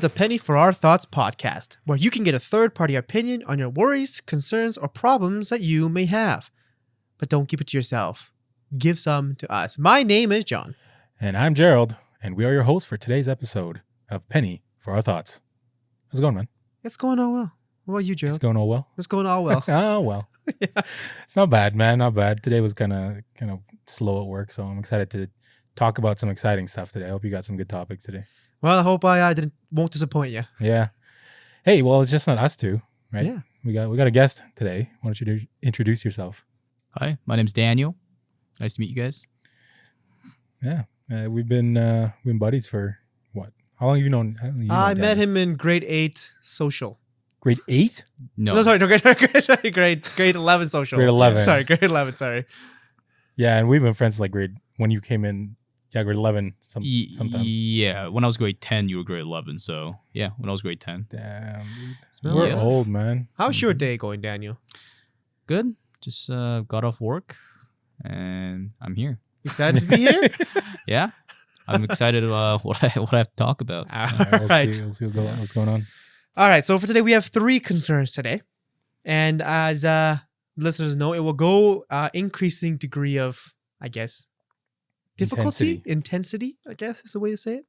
the Penny for Our Thoughts podcast, where you can get a third-party opinion on your worries, concerns, or problems that you may have. But don't keep it to yourself. Give some to us. My name is John. And I'm Gerald, and we are your hosts for today's episode of Penny for Our Thoughts. How's it going, man? It's going all well. What about you, Gerald? It's going all well? It's going all well. Oh, well. Yeah. It's not bad, man. Not bad. Today was kind of slow at work, so I'm excited to talk about some exciting stuff today. I hope you got some good topics today. Well, I hope I won't disappoint you. Yeah. Hey, well, it's just not us two, right? Yeah. We got a guest today. Why don't you introduce yourself? Hi, my name's Daniel. Nice to meet you guys. Yeah. We've been buddies for what? How long have you known? I met him in grade 8 social. Grade 8? No, Sorry, grade 11 social. Grade 11. Sorry, grade 11, sorry. Yeah, and we've been friends like when you came in. Yeah, grade 11 sometime. Yeah, when I was grade 10, you were grade 11. So, yeah, when I was grade 10. Damn, dude. Smell We're it. old, man. How's your day going, Daniel? Good. Just got off work, and I'm here. Excited to be here? Yeah, I'm excited what I have to talk about. All We'll right. see what's going on. All right, so for today, we have 3 concerns today. And as listeners know, it will go increasing degree of, I guess, difficulty, intensity, I guess is the way to say it.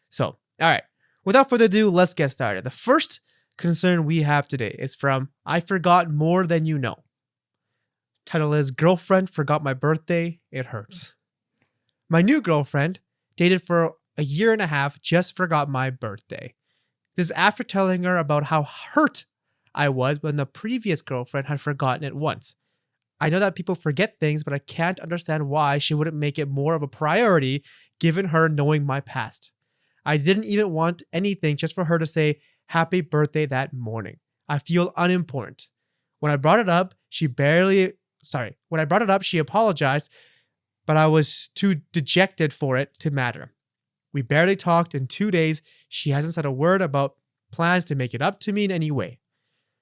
So, all right, without further ado, let's get started. The first concern we have today is from I Forgot More Than You Know. Title is Girlfriend Forgot My Birthday, It Hurts. My new girlfriend, dated for a year and a half, just forgot my birthday. This is after telling her about how hurt I was when the previous girlfriend had forgotten it once. I know that people forget things, but I can't understand why she wouldn't make it more of a priority given her knowing my past. I didn't even want anything just for her to say happy birthday that morning. I feel unimportant. When I brought it up, she apologized, but I was too dejected for it to matter. We barely talked in 2 days. She hasn't said a word about plans to make it up to me in any way.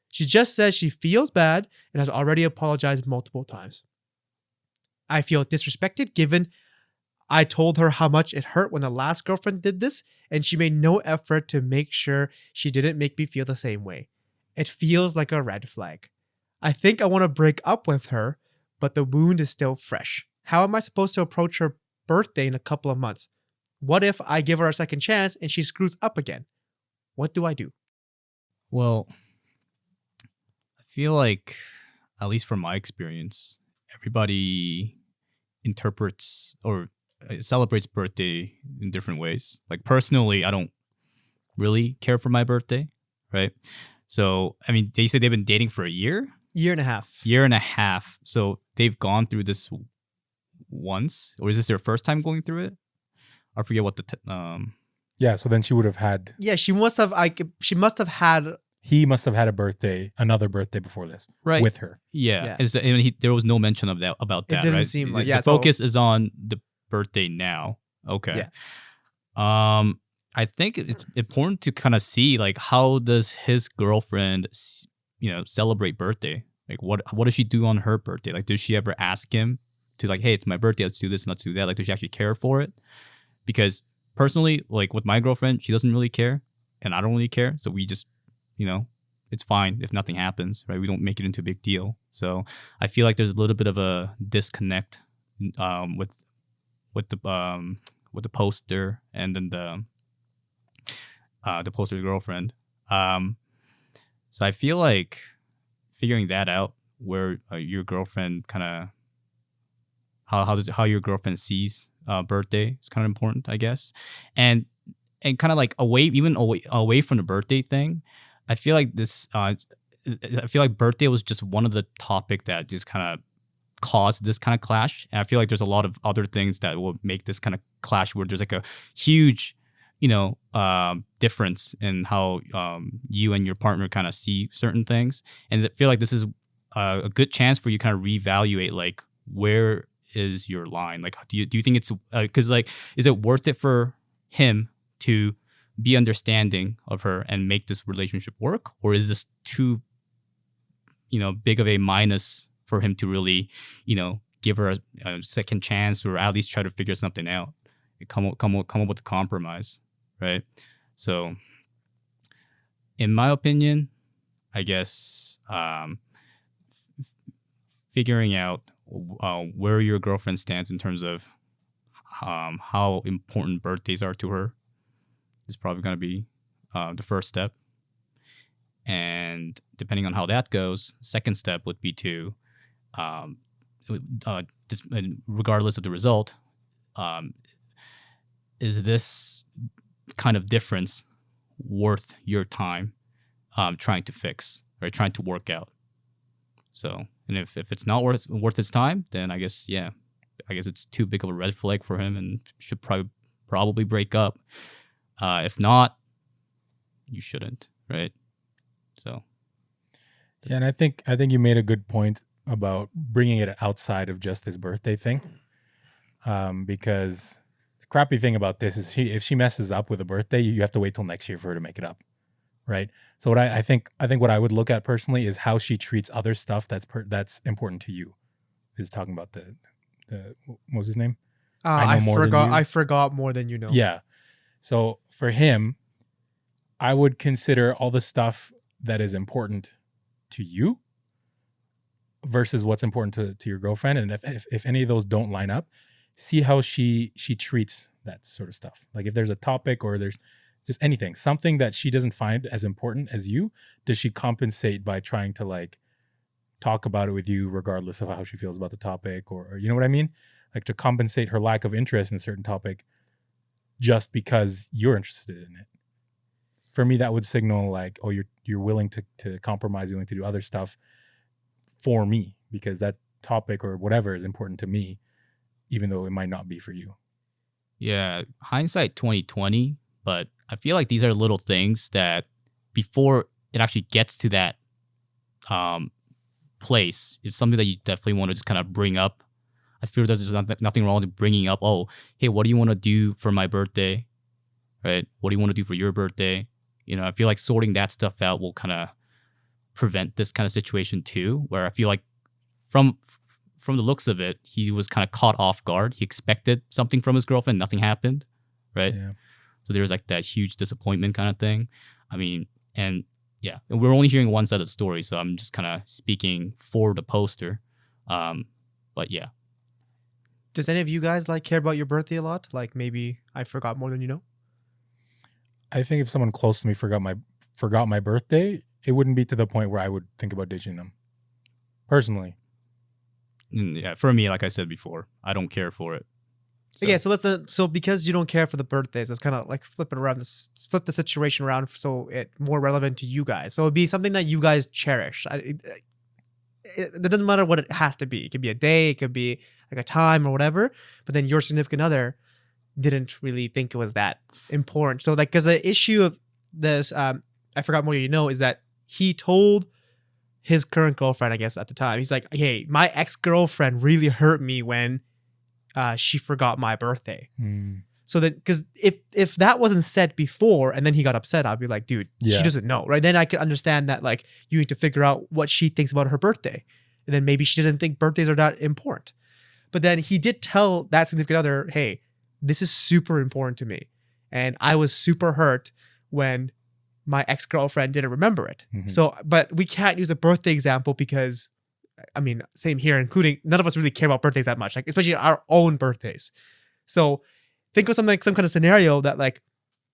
She just says she feels bad and has already apologized multiple times. I feel disrespected given I told her how much it hurt when the last girlfriend did this, and she made no effort to make sure she didn't make me feel the same way. It feels like a red flag. I think I want to break up with her, but the wound is still fresh. How am I supposed to approach her birthday in a couple of months? What if I give her a second chance and she screws up again? What do I do? Well, I feel like, at least from my experience, everybody interprets or celebrates birthday in different ways. Like personally, I don't really care for my birthday, right? So, I mean, they said they've been dating for a year? Year and a half. Year and a half. So they've gone through this once, or is this their first time going through it? I forget what Yeah, so then she would have had. Yeah, she must have had. He must have had another birthday before this, right with her. Yeah, Yeah. And there was no mention of that about that. It didn't right? seem like- The yeah, so- focus is on the birthday now. Okay. Yeah. I think it's important to kind of see like how does his girlfriend, celebrate birthday? Like what does she do on her birthday? Like does she ever ask him to like, hey, it's my birthday, let's do this and let's do that? Like does she actually care for it? Because personally, like with my girlfriend, she doesn't really care, and I don't really care. So we just, it's fine if nothing happens, right? We don't make it into a big deal. So I feel like there's a little bit of a disconnect with the poster and then the poster's girlfriend. So I feel like figuring that out, where your girlfriend kind of how your girlfriend sees birthday is kind of important, I guess, and kind of like away from the birthday thing. I feel like birthday was just one of the topic that just kind of caused this kind of clash, and I feel like there's a lot of other things that will make this kind of clash where there's like a huge difference in how you and your partner kind of see certain things, and I feel like this is a good chance for you kind of reevaluate like where is your line. Like do you think it's because like is it worth it for him to be understanding of her and make this relationship work, or is this too big of a minus for him to really give her a second chance, or at least try to figure something out, come up with a compromise, right? So in my opinion, I guess figuring out where your girlfriend stands in terms of how important birthdays are to her is probably going to be the first step. And depending on how that goes, second step would be to, regardless of the result, is this kind of difference worth your time trying to fix, right? Trying to work out. So, and if it's not worth its time, then I guess it's too big of a red flag for him and should probably break up. If not, you shouldn't, right? So, yeah, and I think you made a good point about bringing it outside of just this birthday thing, because the crappy thing about this is if she messes up with a birthday, you have to wait till next year for her to make it up, right? So what I think what I would look at personally is how she treats other stuff that's important to you. Is talking about the what was his name? I forgot more than you know. Yeah. So for him, I would consider all the stuff that is important to you versus what's important to your girlfriend. And if any of those don't line up, see how she treats that sort of stuff. Like if there's a topic or there's just anything, something that she doesn't find as important as you, does she compensate by trying to like talk about it with you regardless of how she feels about the topic, or you know what I mean? Like to compensate her lack of interest in a certain topic just because you're interested in it. For me, that would signal like, oh, you're willing to compromise, you're willing to do other stuff for me because that topic or whatever is important to me, even though it might not be for you. Yeah, hindsight 2020, but I feel like these are little things that before it actually gets to that place is something that you definitely want to just kind of bring up. I feel there's nothing wrong with bringing up, oh, hey, what do you want to do for my birthday? Right? What do you want to do for your birthday? You know, I feel like sorting that stuff out will kind of prevent this kind of situation too, where I feel like from the looks of it, he was kind of caught off guard. He expected something from his girlfriend. Nothing happened, right? Yeah. So there's like that huge disappointment kind of thing. I mean, and yeah, and we're only hearing one side of the story, so I'm just kind of speaking for the poster. But yeah. Does any of you guys like care about your birthday a lot? Like maybe I forgot more than you know? I think if someone close to me forgot my birthday, it wouldn't be to the point where I would think about ditching them. Personally. Yeah, for me, like I said before, I don't care for it. So. Yeah, so because you don't care for the birthdays, it's kind of like flip the situation around so it more relevant to you guys. So it'd be something that you guys cherish. It doesn't matter what it has to be. It could be a day, it could be like a time or whatever. But then your significant other didn't really think it was that important. So like, because the issue of this, I forgot more you know, is that he told his current girlfriend, I guess at the time, he's like, hey, my ex-girlfriend really hurt me when she forgot my birthday. So that, because if that wasn't said before and then he got upset, I'd be like, dude, she doesn't know, right? Then I could understand that like you need to figure out what she thinks about her birthday. And then maybe she doesn't think birthdays are that important. But then he did tell that significant other, hey, this is super important to me. And I was super hurt when my ex-girlfriend didn't remember it. Mm-hmm. So, but we can't use a birthday example because, I mean, same here, including none of us really care about birthdays that much, like especially our own birthdays. So think of something like some kind of scenario that like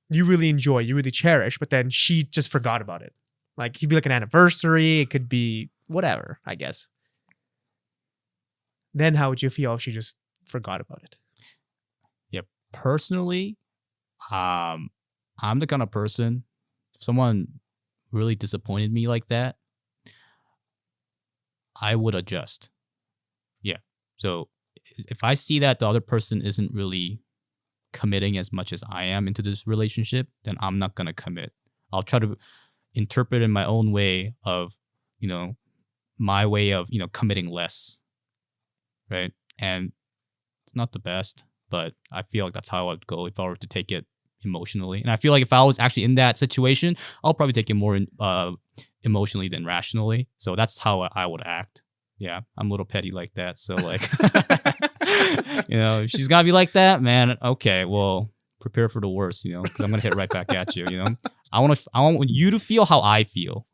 you really enjoy, you really cherish, but then she just forgot about it. Like it'd be like an anniversary. It could be whatever, I guess. Then how would you feel if she just forgot about it? Yeah, personally, I'm the kind of person, if someone really disappointed me like that, I would adjust. Yeah. So if I see that the other person isn't really committing as much as I am into this relationship, then I'm not going to commit. I'll try to interpret in my own way of, my way of, committing less. Right. And it's not the best, but I feel like that's how I'd go if I were to take it emotionally. And I feel like if I was actually in that situation, I'll probably take it more emotionally than rationally. So that's how I would act. Yeah, I'm a little petty like that. So like, if she's gotta be like that, man. Okay, well, prepare for the worst, you know, because I'm gonna hit right back at you. You know, I want you to feel how I feel,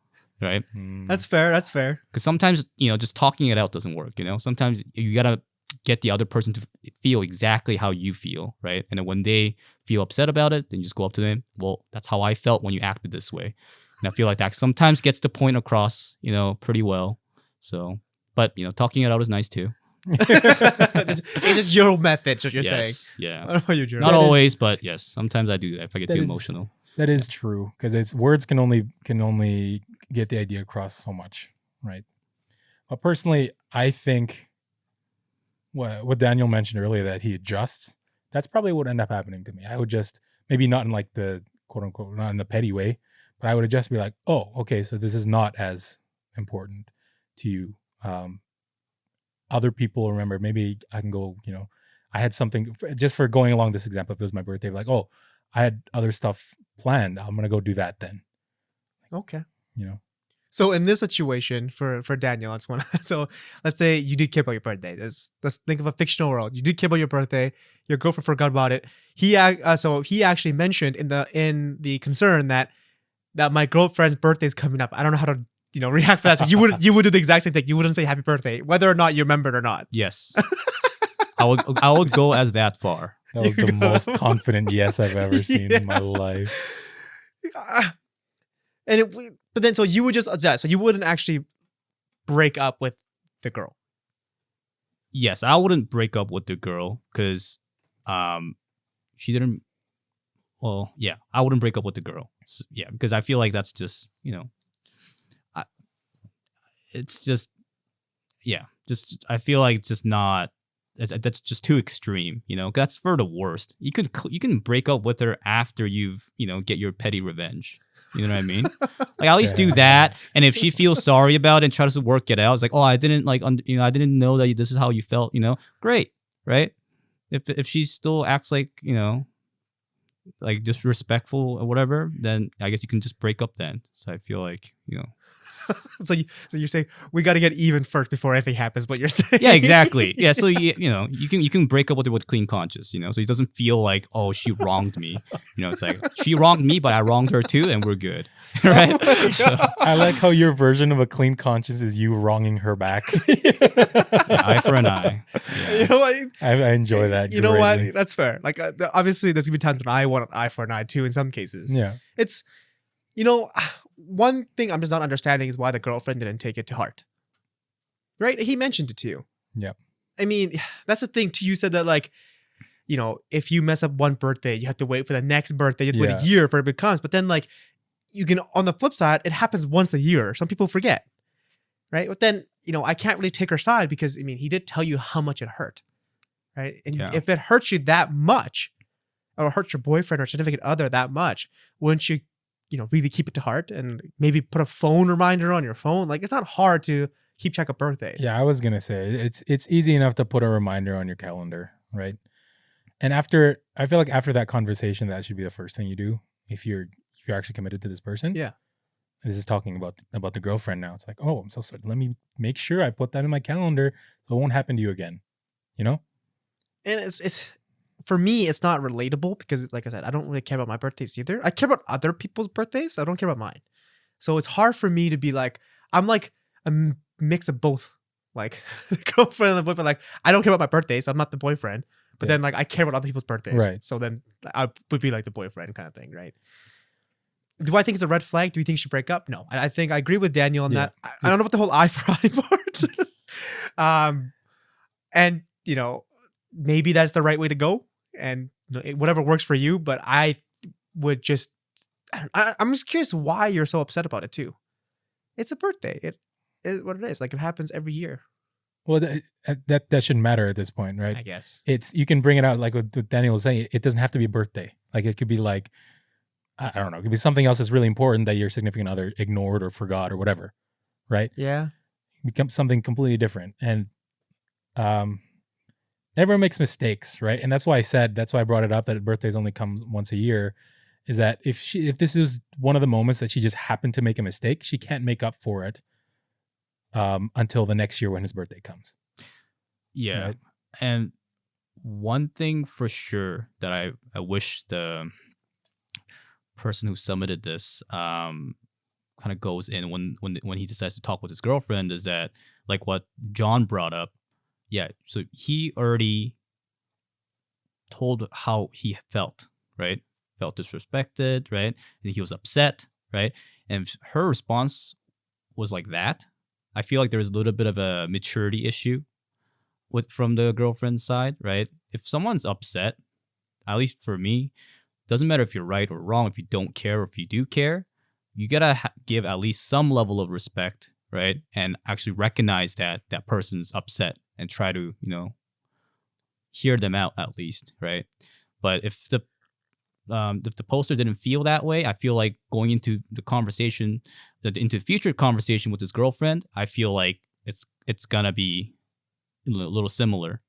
right? That's fair. That's fair. Because sometimes, you know, just talking it out doesn't work. You know, sometimes you gotta get the other person to feel exactly how you feel, right? And then when they feel upset about it, then you just go up to them. Well, that's how I felt when you acted this way, and I feel like that sometimes gets the point across, you know, pretty well. So, but you know, talking it out is nice too. It's just your method, what you're saying. Yeah. What about you, Drew? Not always, but yes, sometimes I do that if I get too emotional. That is true, because it's words can only get the idea across so much, right? But personally, I think what Daniel mentioned earlier, that he adjusts, that's probably what would end up happening to me. I would just, maybe not in like the quote unquote, not in the petty way, but I would just be like, oh, okay, so this is not as important to you. Other people remember, maybe I can go, you know, I had something, just for going along this example, if it was my birthday, like, oh, I had other stuff planned, I'm going to go do that then. Okay. You know? So in this situation for Daniel, I just want to, so let's say you did care about your birthday. Let's think of a fictional world. You did care about your birthday. Your girlfriend forgot about it. So he actually mentioned in the concern that my girlfriend's birthday is coming up. I don't know how to, you know, react for that. So you would do the exact same thing. You wouldn't say happy birthday, whether or not you remembered or not. Yes. I would go as that far. That was the most confident yes I've ever seen in my life. But then, so you would just adjust. So you wouldn't actually break up with the girl. Yes, I wouldn't break up with the girl because, she didn't. Well, yeah, I wouldn't break up with the girl. So, yeah, because I feel like that's just, you know, it's just, yeah, just I feel like it's just not. That's just too extreme, you know. That's for the worst. You can break up with her after you've, you know, get your petty revenge. You know what I mean? Like, at least do that. And if she feels sorry about it and tries to work it out, it's like, oh, I didn't I didn't know that this is how you felt. You know, great, right? If she still acts like, you know, like disrespectful or whatever, then I guess you can just break up then. So I feel like, you know. So you're saying we got to get even first before anything happens. What you're saying? Yeah, exactly. Yeah, so you know, you can break up with her with clean conscience. You know, so he doesn't feel like, oh, she wronged me. You know, it's like she wronged me, but I wronged her too, and we're good, right? So, I like how your version of a clean conscience is you wronging her back. yeah, eye for an eye. Yeah. You know what? I enjoy that. You know what? That's fair. Like, obviously, there's gonna be times when I want an eye for an eye too. In some cases, yeah, it's, you know, one thing I'm just not understanding is why the girlfriend didn't take it to heart. Right? He mentioned it to you. Yeah. I mean, that's the thing too. You said that, like, you know, if you mess up one birthday, you have to wait for the next birthday. You have to wait a year for it becomes. But then, like, you can, on the flip side, it happens once a year. Some people forget. Right? But then, you know, I can't really take her side because, I mean, he did tell you how much it hurt. Right? And if it hurts you that much, or hurts your boyfriend or significant other that much, wouldn't you, you know, really keep it to heart and maybe put a phone reminder on your phone? Like, it's not hard to keep track of birthdays. Yeah, I was gonna say it's easy enough to put a reminder on your calendar, right? And I feel like after that conversation, that should be the first thing you do if you're actually committed to this person. Yeah. This is talking about the girlfriend now. It's like, oh, I'm so sorry. Let me make sure I put that in my calendar so it won't happen to you again. You know? And it's for me, it's not relatable because, like I said, I don't really care about my birthdays either. I care about other people's birthdays. I don't care about mine. So it's hard for me to be like, I'm like a mix of both. Like, the girlfriend and the boyfriend, like, I don't care about my birthday, so I'm not the boyfriend. But then, like, I care about other people's birthdays. Right. So then I would be like the boyfriend kind of thing, right? Do I think it's a red flag? Do you think you should break up? No. I think I agree with Daniel on that. I don't know about the whole eye for eye part. And, you know, maybe that's the right way to go. And, you know, whatever works for you. But I would just, I'm just curious why you're so upset about it too. It's a birthday. It is what it is. Like, it happens every year. Well, that shouldn't matter at this point, right? I guess. You can bring it out like what Daniel was saying. It doesn't have to be a birthday. Like, it could be like, I don't know. It could be something else that's really important that your significant other ignored or forgot or whatever, right? Yeah. Become something completely different. And everyone makes mistakes, right? And that's why I brought it up that birthdays only come once a year, is that if this is one of the moments that she just happened to make a mistake, she can't make up for it until the next year when his birthday comes. Yeah. Right? And One thing for sure that I wish the person who submitted this kind of goes in when he decides to talk with his girlfriend is that, like what John brought up. Yeah, so he already told how he felt, right? Felt disrespected, right? And he was upset, right? And her response was like that. I feel like there was a little bit of a maturity issue from the girlfriend's side, right? If someone's upset, at least for me, doesn't matter if you're right or wrong, if you don't care or if you do care, you gotta give at least some level of respect, right? And actually recognize that that person's upset and try to, hear them out at least, right? But if the poster didn't feel that way, I feel like going into the conversation, into future conversation with his girlfriend, I feel like it's gonna be a little similar.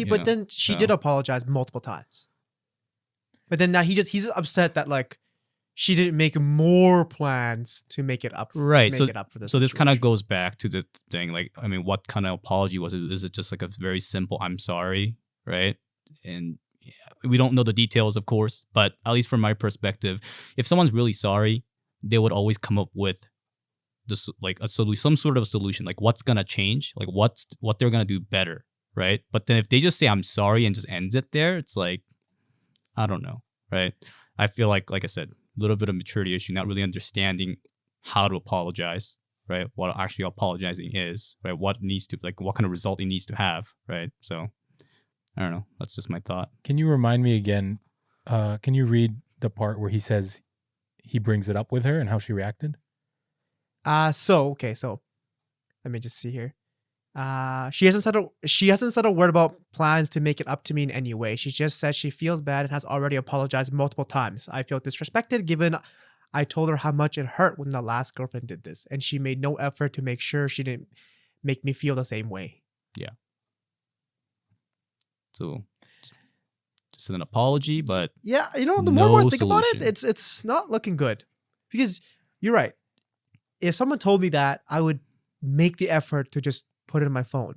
But then she did apologize multiple times. But then now he's upset that like she didn't make more plans to make it up. Right. Make it up for this. So this kind of goes back to the thing. Like, I mean, what kind of apology was it? Is it just like a very simple "I'm sorry," right? And we don't know the details, of course, but at least from my perspective, if someone's really sorry, they would always come up with this like a solution, some sort of a solution, like what's gonna change, like what they're gonna do better, right? But then if they just say "I'm sorry" and just ends it there, it's like, I don't know, right? I feel like I said, a little bit of maturity issue, not really understanding how to apologize, right? What actually apologizing is, right? What needs to, like, what kind of result it needs to have, right? So, I don't know. That's just my thought. Can you remind me again? Can you read the part where he says he brings it up with her and how she reacted? So let me just see here. She hasn't said a word about plans to make it up to me in any way. She just says she feels bad and has already apologized multiple times. I feel disrespected given I told her how much it hurt when the last girlfriend did this, and she made no effort to make sure she didn't make me feel the same way. Yeah. So just an apology, but yeah, the more I think about it, it's not looking good. Because you're right. If someone told me that, I would make the effort to just put it in my phone,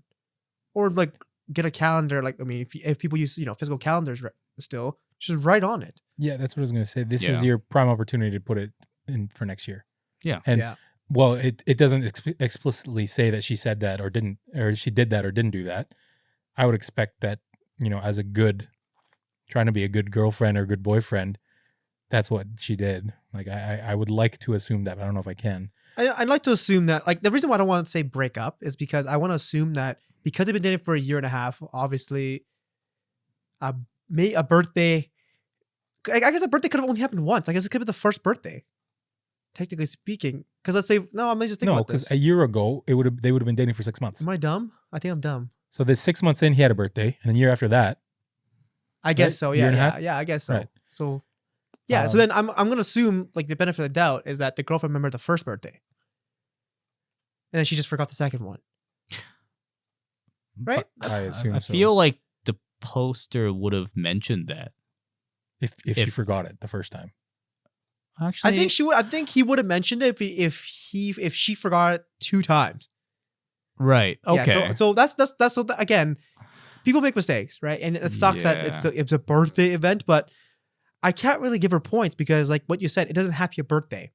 or like get a calendar. Like, I mean, if people use physical calendars still, just write on it. Yeah, that's what I was gonna say. This is your prime opportunity to put it in for next year. Yeah, and well, it doesn't explicitly say that she said that or didn't, or she did that or didn't do that. I would expect that as trying to be a good girlfriend or good boyfriend, that's what she did. Like I would like to assume that, but I don't know if I can. I'd like to assume that, like, the reason why I don't want to say break up is because I want to assume that because they've been dating for a year and a half, obviously, a birthday. I guess a birthday could have only happened once. I guess it could be the first birthday, technically speaking. Because let's say, no, I'm just thinking about this. No, because a year ago they would have been dating for 6 months. Am I dumb? I think I'm dumb. So the 6 months in, he had a birthday, and a year after that, I guess so. Yeah, I guess so. Right. So. Yeah, so then I'm gonna assume, like, the benefit of the doubt is that the girlfriend remembered the first birthday, and then she just forgot the second one, right? I assume. I feel like the poster would have mentioned that if she forgot it the first time. Actually, I think she would. I think he would have mentioned it if she forgot it 2 times. Right. Okay. Yeah, so that's what again. People make mistakes, right? And it sucks that it's a birthday event, but I can't really give her points because, like what you said, it doesn't have to be a birthday,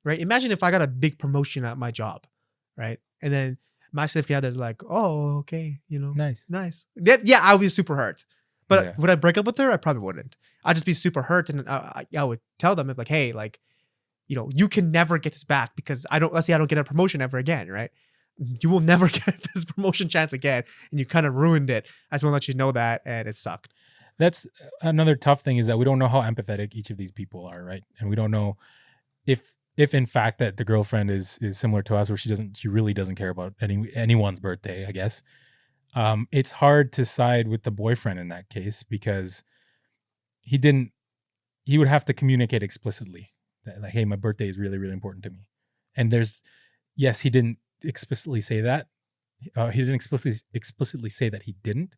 right? Imagine if I got a big promotion at my job, right? And then my significant other is like, "Oh, okay, nice." Yeah, I would be super hurt. But would I break up with her? I probably wouldn't. I'd just be super hurt, and I would tell them, like, "Hey, like, you can never get this back because let's say I don't get a promotion ever again, right? You will never get this promotion chance again, and you kind of ruined it. I just want to let you know that, and it sucked." That's another tough thing, is that we don't know how empathetic each of these people are, right? And we don't know if in fact that the girlfriend is similar to us, where she really doesn't care about anyone's birthday, I guess. It's hard to side with the boyfriend in that case because he would have to communicate explicitly that, like, hey, my birthday is really, really important to me. And he didn't explicitly say that. He didn't explicitly say that he didn't.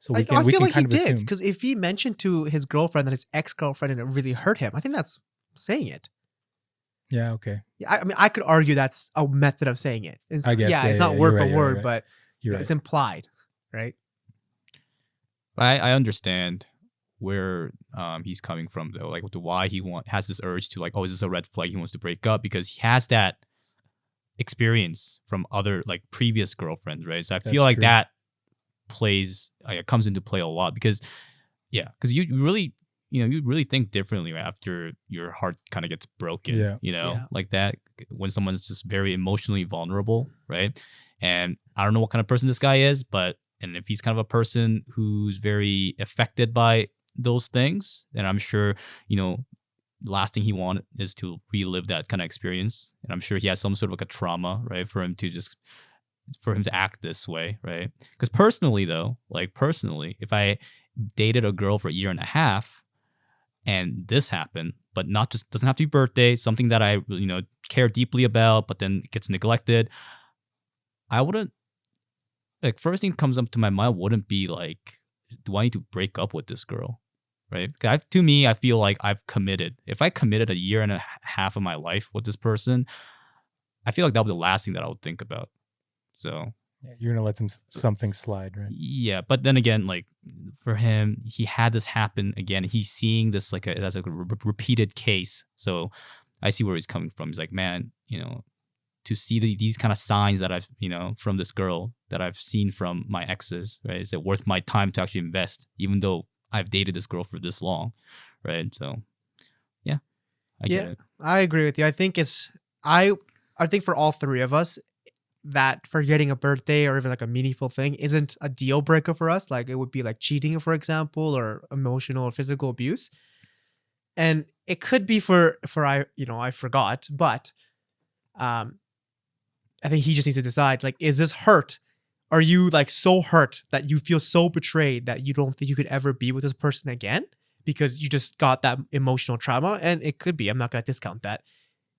So I feel like he did, because if he mentioned to his girlfriend that his ex-girlfriend and it really hurt him, I think that's saying it. Yeah, okay. Yeah, I mean, I could argue that's a method of saying it. I guess. It's not word for word, right. but it's implied, right? I understand where he's coming from though, like to why he has this urge to like, oh, is this a red flag? He wants to break up because he has that experience from other like previous girlfriends, right? So I feel like true. that comes into play a lot because you really you really think differently right after your heart kind of gets broken, Yeah. like that when someone's just very emotionally vulnerable, right? And I don't know what kind of person this guy is, and if he's kind of a person who's very affected by those things, then I'm sure, the last thing he wanted is to relive that kind of experience. And I'm sure he has some sort of like a trauma, right? For him to act this way, right? Because personally, if I dated a girl for a year and a half and this happened, but not just doesn't have to be birthday, something that I, care deeply about, but then it gets neglected, I wouldn't, like, first thing that comes up to my mind wouldn't be like, do I need to break up with this girl? Right? To me, I feel like I've committed. If I committed a year and a half of my life with this person, I feel like that was the last thing that I would think about. So you're gonna let something slide, right? Yeah, but then again, like for him, he had this happen again. He's seeing this as a repeated case. So I see where he's coming from. He's like, man, to see these kind of signs that I've, from this girl that I've seen from my exes, right? Is it worth my time to actually invest, even though I've dated this girl for this long, right? So, yeah, I get it. I agree with you. I think I think for all three of us, that forgetting a birthday or even like a meaningful thing isn't a deal breaker for us. Like it would be like cheating, for example, or emotional or physical abuse. And it could be for I forgot, but I think he just needs to decide, like, is this hurt? Are you like so hurt that you feel so betrayed that you don't think you could ever be with this person again because you just got that emotional trauma? And it could be. I'm not going to discount that.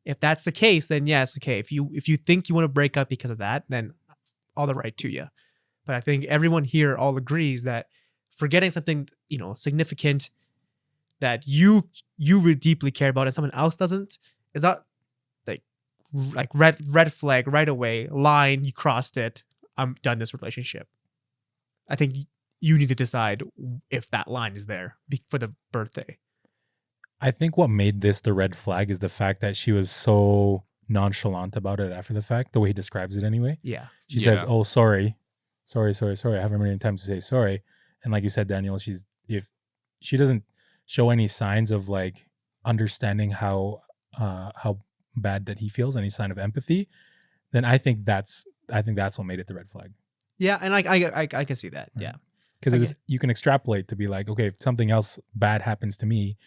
If that's the case, then yes, okay. If you think you want to break up because of that, then all the right to you. But I think everyone here all agrees that forgetting something, significant that you really deeply care about and someone else doesn't is not like red flag right away, line, you crossed it, I'm done this relationship. I think you need to decide if that line is there for the birthday. I think what made this the red flag is the fact that she was so nonchalant about it after the fact, the way he describes it anyway. Yeah. She says, oh, sorry. I haven't many times to say sorry. And like you said, Daniel, if she doesn't show any signs of like understanding how bad that he feels, any sign of empathy, then I think that's what made it the red flag. Yeah, and I can see that. Right. Yeah. Because you can extrapolate to be like, okay, if something else bad happens to me,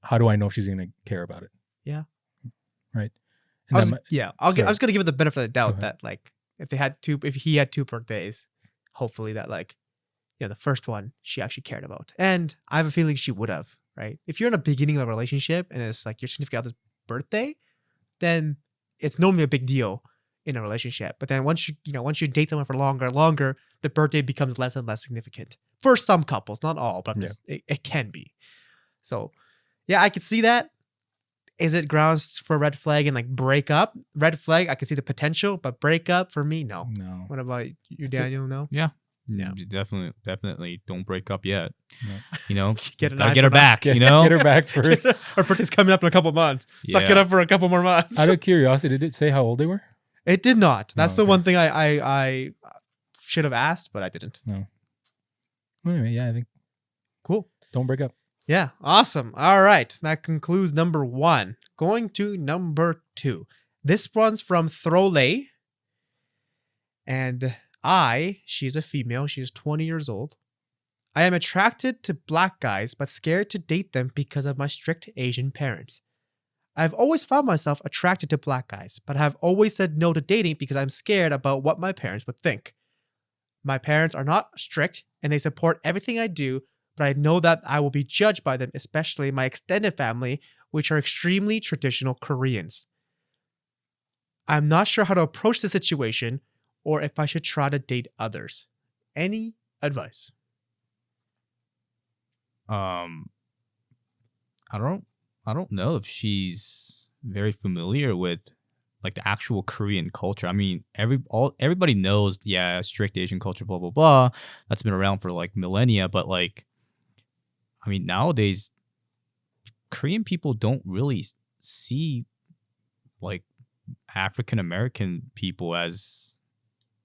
how do I know if she's going to care about it? Yeah. Right. I was going to give it the benefit of the doubt that like if he had two birthdays, hopefully that like, the first one she actually cared about. And I have a feeling she would have, right? If you're in the beginning of a relationship and it's like your significant other's birthday, then it's normally a big deal in a relationship. But then once you date someone for longer, the birthday becomes less and less significant. For some couples, not all, but it can be. So yeah, I could see that. Is it grounds for red flag and like break up? Red flag, I can see the potential, but break up for me, no. No. What about you, Daniel? No? Yeah. Yeah. You definitely don't break up yet. No. Get her back, Get her back first. Her birthday's coming up in a couple months. Suck it up for a couple more months. Out of curiosity, did it say how old they were? It did not. That's the one thing I should have asked, but I didn't. No. Anyway, yeah, I think. Cool. Don't break up. Yeah, awesome. All right. That concludes number 1. Going to number 2. This one's from Throle. And she's a female. She's 20 years old. I am attracted to black guys, but scared to date them because of my strict Asian parents. I've always found myself attracted to black guys, but have always said no to dating because I'm scared about what my parents would think. My parents are not strict and they support everything I do, but I know that I will be judged by them, especially my extended family, which are extremely traditional Koreans. I'm not sure how to approach the situation or if I should try to date others. Any advice? I don't know if she's very familiar with like the actual Korean culture. I mean, everybody knows, yeah, strict Asian culture, blah blah blah. That's been around for like millennia, but like, I mean, nowadays Korean people don't really see like African American people as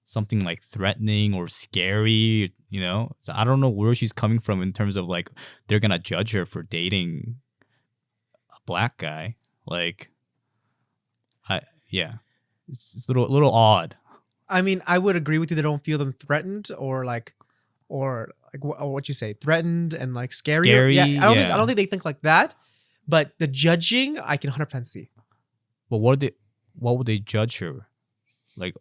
something like threatening or scary, you know? So I don't know where she's coming from in terms of like they're gonna judge her for dating a black guy. Like, it's a little odd. I mean, I would agree with you. They don't feel them threatened or what you say, threatened and like scary. Scary, Yeah, yeah. I don't think they think like that. But the judging, I can 100% see. But what would they judge her? Like,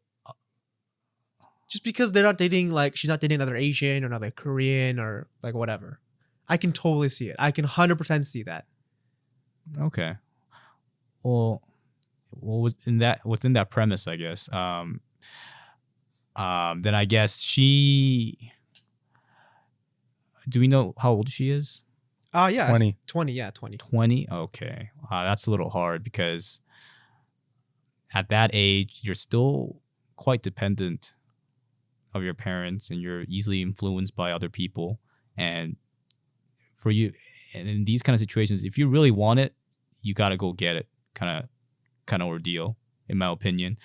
Just because they're not dating, like she's not dating another Asian or another Korean or like whatever. I can totally see it. I can 100% see that. okay. Well, within that premise, I guess. Then I guess she. Do we know how old she is? Yeah. 20. 20, yeah, 20. 20? Okay. That's a little hard because at that age, you're still quite dependent of your parents and you're easily influenced by other people. And for you, and in these kind of situations, if you really want it, you got to go get it kind of ordeal, in my opinion.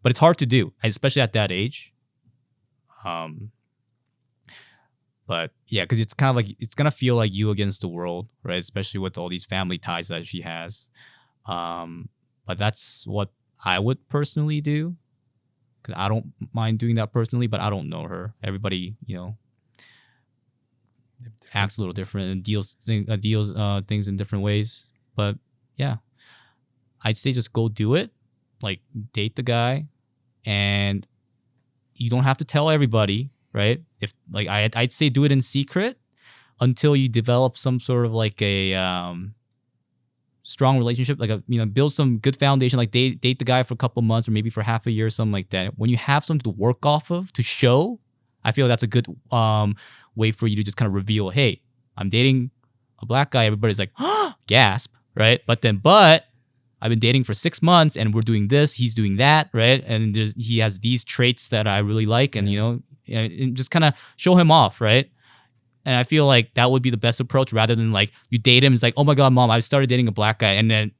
But it's hard to do, especially at that age. But yeah, because it's kind of like it's gonna feel like you against the world, right? Especially with all these family ties that she has. But that's what I would personally do, because I don't mind doing that personally. But I don't know her. Everybody, acts a little different and deals things in different ways. But yeah, I'd say just go do it. Like, date the guy, and you don't have to tell everybody. Right? If like I'd say do it in secret until you develop some sort of like a strong relationship, like build some good foundation, like date the guy for a couple months or maybe for half a year or something like that. When you have something to work off of to show, I feel that's a good way for you to just kind of reveal, hey, I'm dating a black guy. Everybody's like, gasp, right? But I've been dating for 6 months and we're doing this, he's doing that, right? And he has these traits that I really like, and and just kind of show him off, right? And I feel like that would be the best approach rather than like you date him. It's like, oh my God, mom, I started dating a black guy. And then,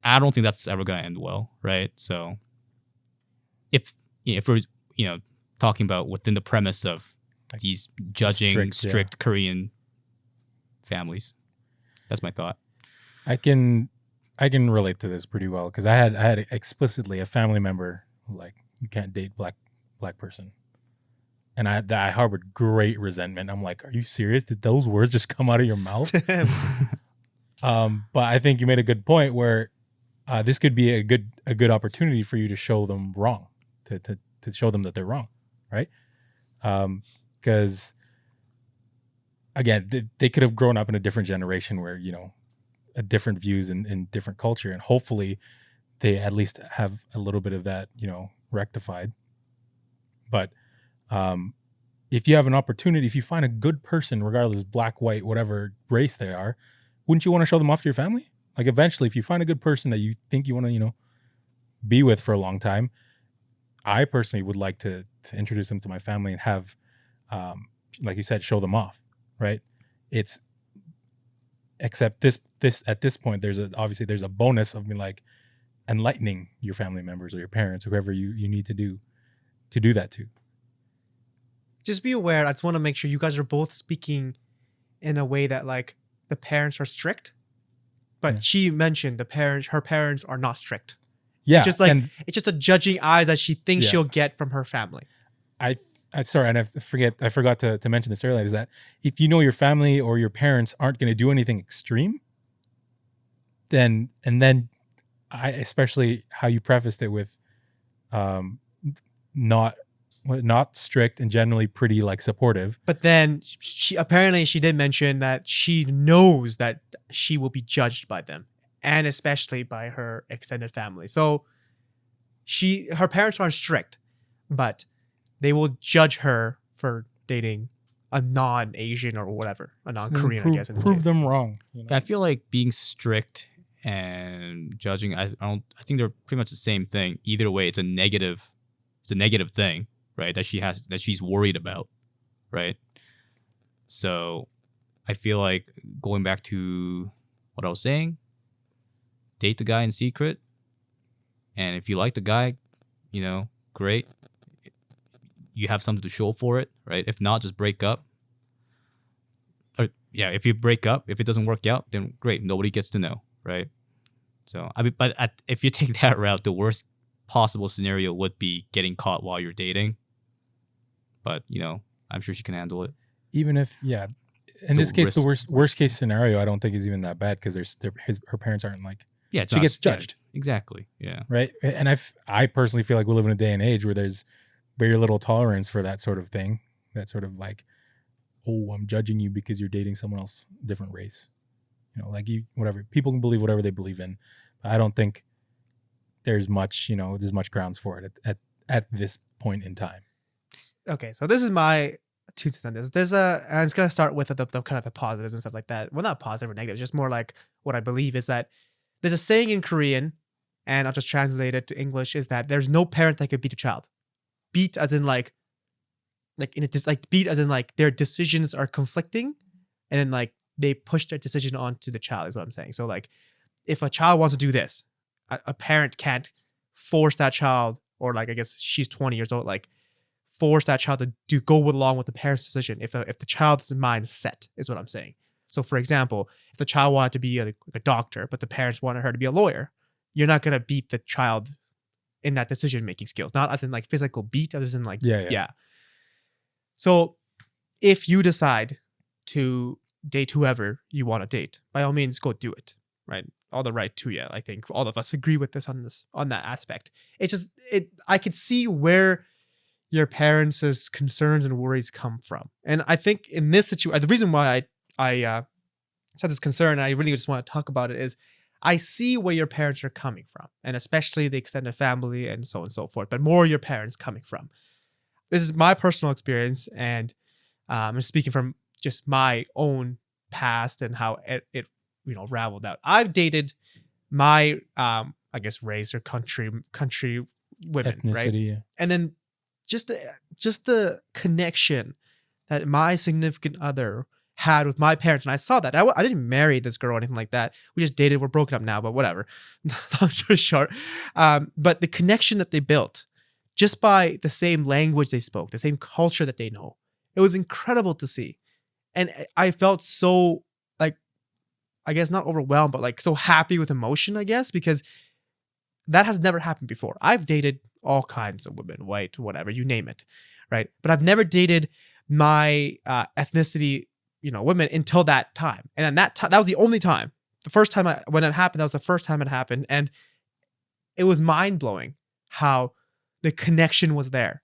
I don't think that's ever going to end well, right? So if we're, talking about within the premise of these judging strict Korean families, that's my thought. I can relate to this pretty well because I had explicitly a family member who was like, you can't date black person, and I harbored great resentment. I'm like, are you serious? Did those words just come out of your mouth? But I think you made a good point where this could be a good opportunity for you to show them wrong, to show them that they're wrong, right? Because again, they could have grown up in a different generation where a different views in different culture, and hopefully they at least have a little bit of that rectified. But if you have an opportunity, if you find a good person, regardless black, white, whatever race they are, wouldn't you want to show them off to your family? Like eventually, if you find a good person that you think you want to be with for a long time, I personally would like to introduce them to my family and have like you said, show them off, right? Except this at this point there's a bonus of like enlightening your family members or your parents, whoever you need to do that to. Just be aware. I just want to make sure you guys are both speaking in a way that like the parents are strict, but she mentioned her parents are not strict. Yeah, it's just a judging eyes that she thinks she'll get from her family. I sorry, and I forgot to mention this earlier, is that if your family or your parents aren't going to do anything extreme, then I, especially how you prefaced it with not strict and generally pretty like supportive. But then she did mention that she knows that she will be judged by them, and especially by her extended family. So her parents aren't strict, but they will judge her for dating a non-Asian or whatever, a non-Korean, I guess. In this prove case. them wrong. I feel like being strict and judging. I think they're pretty much the same thing. Either way, it's a negative thing, right? That she's worried about, right? So I feel like going back to what I was saying, date the guy in secret. And if you like the guy, great. You have something to show for it, right? If not, just break up. Or yeah, if you break up, if it doesn't work out, then great. Nobody gets to know, right? So if you take that route, the worst possible scenario would be getting caught while you're dating. But I'm sure she can handle it. Even if, yeah, in this case, the worst case scenario, I don't think is even that bad because her parents aren't like, yeah, she gets judged. Yeah, exactly. Yeah. Right. And I personally feel like we live in a day and age where there's very little tolerance for that sort of thing. That sort of like, oh, I'm judging you because you're dating someone else, different race. Like whatever. People can believe whatever they believe in. But I don't think there's much grounds for it at this point in time. Okay, so this is my 2 cents on this. I'm just gonna start with the kind of the positives and stuff like that. Well, not positive or negative, just more like what I believe is that there's a saying in Korean, and I'll just translate it to English, is that there's no parent that could beat a child. Beat as in beat as in like their decisions are conflicting, and then like they push their decision onto the child is what I'm saying. So like if a child wants to do this, a parent can't force that child, or like I guess she's 20 years old, like force that child to go along with the parent's decision if the child's mind is set, is what I'm saying. So for example, if the child wanted to be a doctor, but the parents wanted her to be a lawyer, you're not going to beat the child in that decision-making skills. Not as in like physical beat, as in like, yeah. So if you decide to date whoever you want to date, by all means, go do it, right? All the right to you. I think all of us agree with this on that aspect. It's just, I could see where your parents' concerns and worries come from. And I think in this situation, the reason why I said this concern, and I really just want to talk about it, is I see where your parents are coming from, and especially the extended family and so on and so forth, but more your parents coming from. This is my personal experience, and I'm speaking from just my own past and how it raveled out. I've dated my I guess race or country women, Ethnicity, right? Yeah. And then just the connection that my significant other had with my parents, and I saw that. I didn't marry this girl or anything like that. We just dated. We're broken up now, but whatever. Long story short, but the connection that they built just by the same language they spoke, the same culture that they know, it was incredible to see. And I felt so, like, I guess not overwhelmed, but like so happy with emotion, I guess, because that has never happened before. I've dated all kinds of women, white, whatever, you name it, right? But I've never dated my ethnicity, women until that time. And then that was the only time. The first time when it happened, that was the first time it happened. And it was mind-blowing how the connection was there.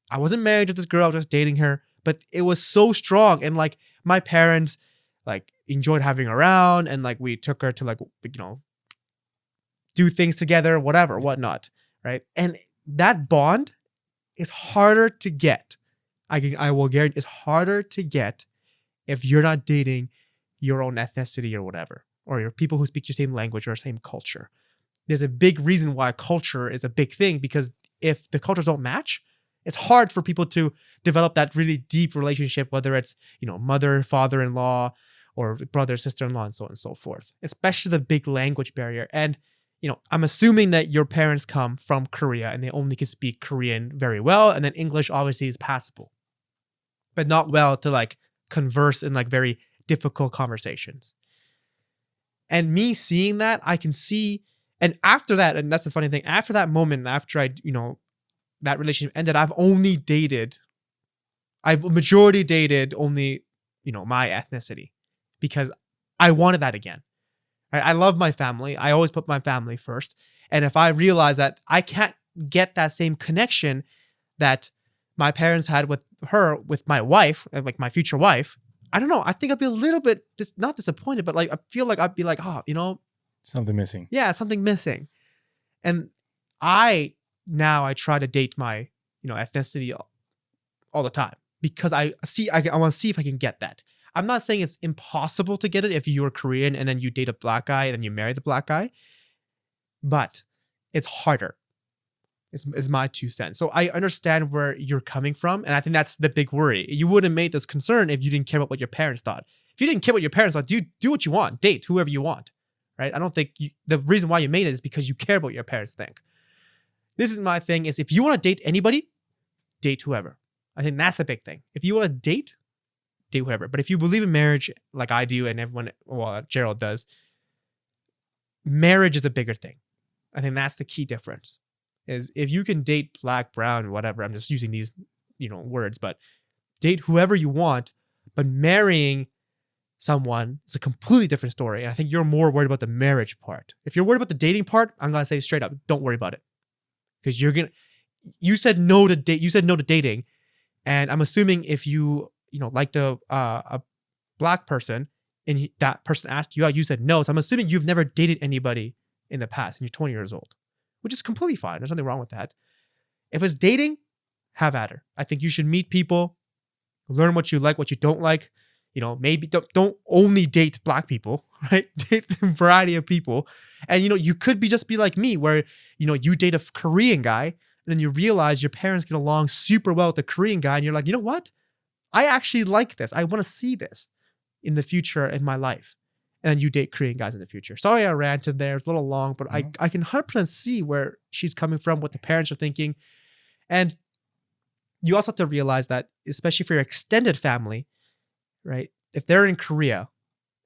I wasn't married to this girl, I was just dating her, but it was so strong. And like my parents like enjoyed having her around, and like we took her to like, do things together, whatever, whatnot, right? And that bond is harder to get. I will guarantee it's harder to get if you're not dating your own ethnicity or whatever, or your people who speak your same language or same culture. There's a big reason why culture is a big thing, because if the cultures don't match, it's hard for people to develop that really deep relationship, whether it's, mother, father-in-law, or brother, sister-in-law, and so on and so forth, especially the big language barrier. And, I'm assuming that your parents come from Korea and they only can speak Korean very well. And then English obviously is passable, but not well to like converse in like very difficult conversations. And me seeing that, I can see, and after that, and that's the funny thing, after that moment, after I, that relationship ended, I've majority dated only, my ethnicity, because I wanted that again. Right? I love my family. I always put my family first. And if I realize that I can't get that same connection that my parents had with my wife, like my future wife, I don't know. I think I'd be a little bit, not disappointed, but like, I feel like I'd be like, something missing. Yeah, something missing. And I try to date my, ethnicity all the time, because I want to see if I can get that. I'm not saying it's impossible to get it if you're Korean and then you date a black guy and then you marry the black guy, but it's harder. Is my 2 cents. So I understand where you're coming from, and I think that's the big worry. You wouldn't have made this concern if you didn't care about what your parents thought. If you didn't care what your parents thought, do what you want, date whoever you want, right? I don't think the reason why you made it is because you care about what your parents think. This is my thing: is if you want to date anybody, date whoever. I think that's the big thing. If you want to date whoever. But if you believe in marriage, like I do, and everyone, well, Gerald does, marriage is a bigger thing. I think that's the key difference. Is if you can date black, brown, whatever, I'm just using these, words, but date whoever you want, but marrying someone is a completely different story. And I think you're more worried about the marriage part. If you're worried about the dating part, I'm going to say straight up, don't worry about it. Because you said no to dating. And I'm assuming if you liked a black person and that person asked you out, you said no. So I'm assuming you've never dated anybody in the past and you're 20 years old. Which is completely fine. There's nothing wrong with that. If it's dating, have at her. I think you should meet people, learn what you like, what you don't like. Maybe don't only date black people, right? Date a variety of people. And, you could just be like me where, you date a Korean guy and then you realize your parents get along super well with the Korean guy. And you're like, you know what? I actually like this. I want to see this in the future in my life. And then you date Korean guys in the future. Sorry I ranted there. It's a little long, but I can 100% see where she's coming from, what the parents are thinking. And you also have to realize that, especially for your extended family, right? If they're in Korea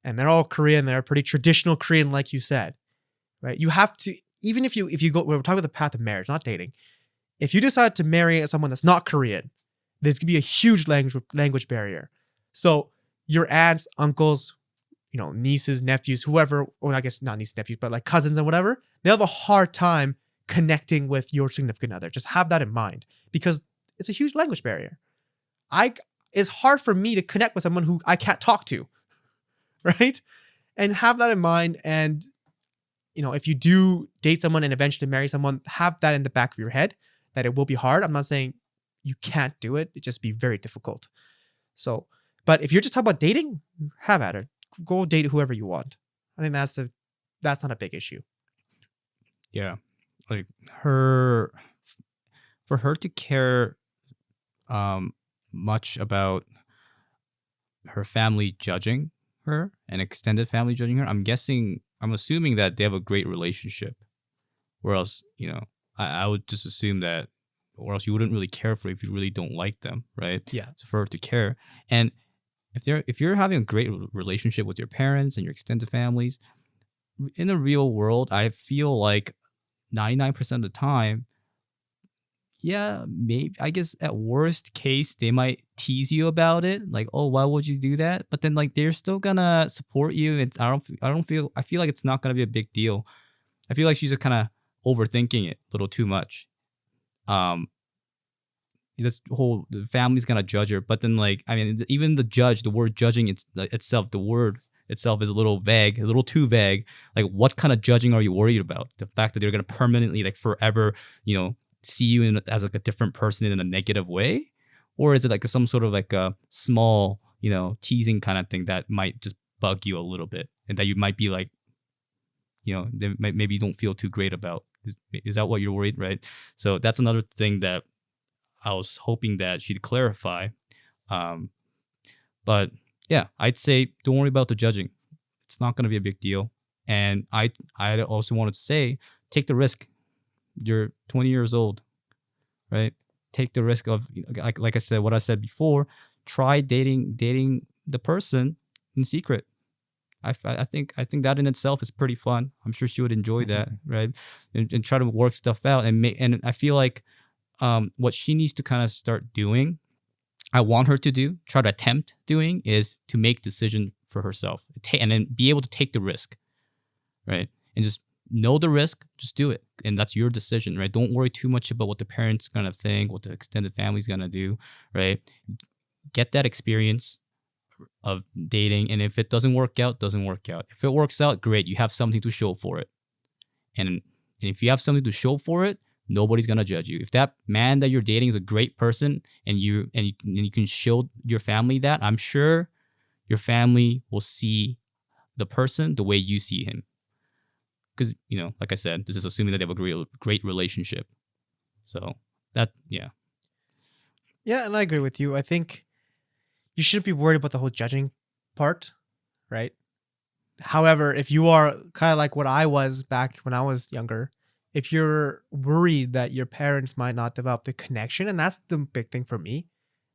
and they're all Korean, they're pretty traditional Korean, like you said, right? You have to, even if you go, we're talking about the path of marriage, not dating. If you decide to marry someone that's not Korean, there's going to be a huge language barrier. So your aunts, uncles, nieces, nephews, whoever, or I guess not nieces, nephews, but like cousins and whatever, they'll have a hard time connecting with your significant other. Just have that in mind because it's a huge language barrier. It's hard for me to connect with someone who I can't talk to, right? And have that in mind. And, if you do date someone and eventually marry someone, have that in the back of your head that it will be hard. I'm not saying you can't do it. It just be very difficult. So, but if you're just talking about dating, have at it. Go date whoever you want. I think that's not a big issue. Yeah, like for her to care much about her family judging her and extended family judging her, I'm assuming that they have a great relationship. Or else, I would just assume that, or else you wouldn't really care for it if you really don't like them, right? Yeah. So for her to care. And if you're having a great relationship with your parents and your extended families, in the real world, I feel like 99% of the time, yeah, maybe I guess at worst case they might tease you about it, like, oh, why would you do that? But then like they're still gonna support you. And I feel like it's not gonna be a big deal. I feel like she's just kind of overthinking it a little too much. This whole the family's gonna judge her, but then like even the word judging itself, the word itself is a little vague, a little too vague. Like, what kind of judging are you worried about? The fact that they're gonna permanently, like forever, see you as like a different person in a negative way, or is it like some sort of like a small, teasing kind of thing that might just bug you a little bit, and that you might be like, maybe you don't feel too great about? Is that what you're worried, right? So that's another thing that I was hoping that she'd clarify. But yeah, I'd say don't worry about the judging. It's not going to be a big deal. And I also wanted to say, take the risk. You're 20 years old, right? Take the risk of, like I said, what I said before, try dating the person in secret. I think that in itself is pretty fun. I'm sure she would enjoy that, right? And try to work stuff out. And I feel like what she needs to kind of start doing, I want her to try to attempt doing, is to make decision for herself and then be able to take the risk, right? And just know the risk, just do it. And that's your decision, right? Don't worry too much about what the parents going to think, what the extended family's going to do, right? Get that experience of dating. And if it doesn't work out, doesn't work out. If it works out, great. You have something to show for it. And if you have something to show for it, nobody's gonna judge you. If that man that you're dating is a great person and you can show your family that, I'm sure your family will see the person the way you see him. Because, like I said, this is assuming that they have a great relationship. So yeah. Yeah, and I agree with you. I think you shouldn't be worried about the whole judging part, right? However, if you are kind of like what I was back when I was younger, if you're worried that your parents might not develop the connection, and that's the big thing for me,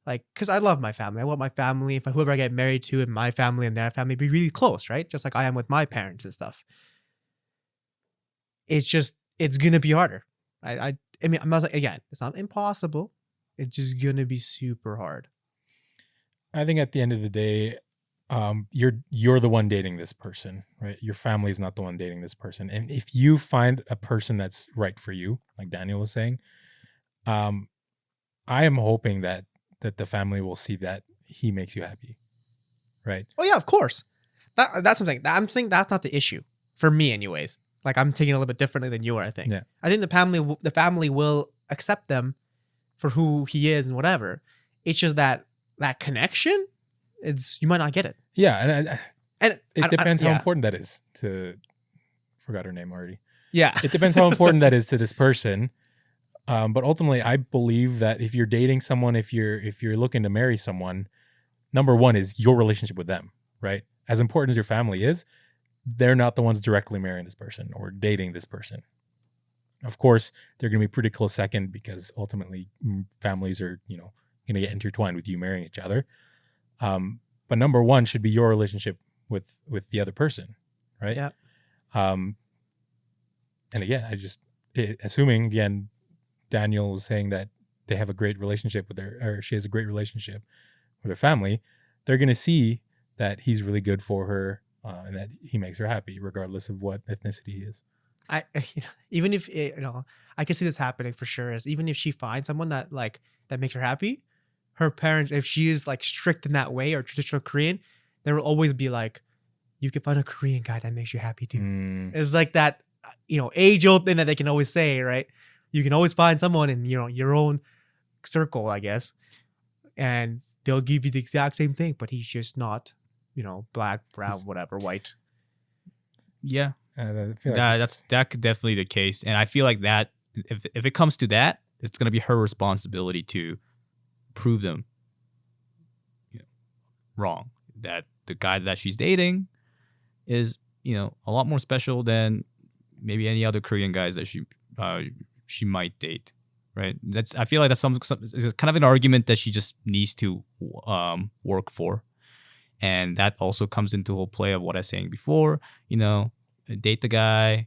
like, because I love my family. I want my family, whoever I get married to and my family and their family, be really close, right? Just like I am with my parents and stuff. It's going to be harder. I mean, I'm not saying, again, it's not impossible. It's just going to be super hard. I think at the end of the day, you're the one dating this person, right? Your family is not the one dating this person. And if you find a person that's right for you, like Daniel was saying, I am hoping that the family will see that he makes you happy, right? Oh yeah, of course. That's something. I'm saying that's not the issue for me, anyways. Like, I'm taking it a little bit differently than you are. I think. Yeah. I think the family will accept them for who he is and whatever. It's just that connection, you might not get it. Yeah, and it depends how important that is to. Forgot her name already. Yeah, it depends how important that is to this person. But ultimately, I believe that if you're dating someone, if you're looking to marry someone, number one is your relationship with them, right? As important as your family is, they're not the ones directly marrying this person or dating this person. Of course, they're going to be pretty close second because ultimately families are, going to get intertwined with you marrying each other. But number one should be your relationship with the other person, right? Yeah. And again, assuming again, Daniel is saying that they have a great relationship or she has a great relationship with her family, they're going to see that he's really good for her and that he makes her happy, regardless of what ethnicity he is. Even if I can see this happening for sure. Is even if she finds someone that makes her happy, her parents, if she is like strict in that way or traditional Korean, there will always be like, you can find a Korean guy that makes you happy too. It's like that, age old thing that they can always say, right? You can always find someone in your own circle, I guess, and they'll give you the exact same thing, but he's just not, black, brown, whatever, white. Yeah, I feel like that could definitely be the case, and I feel like that if it comes to that, it's gonna be her responsibility to prove them wrong. That the guy that she's dating is a lot more special than maybe any other Korean guys that she might date, right? I feel like that's it's kind of an argument that she just needs to work for, and that also comes into whole play of what I was saying before. Date the guy,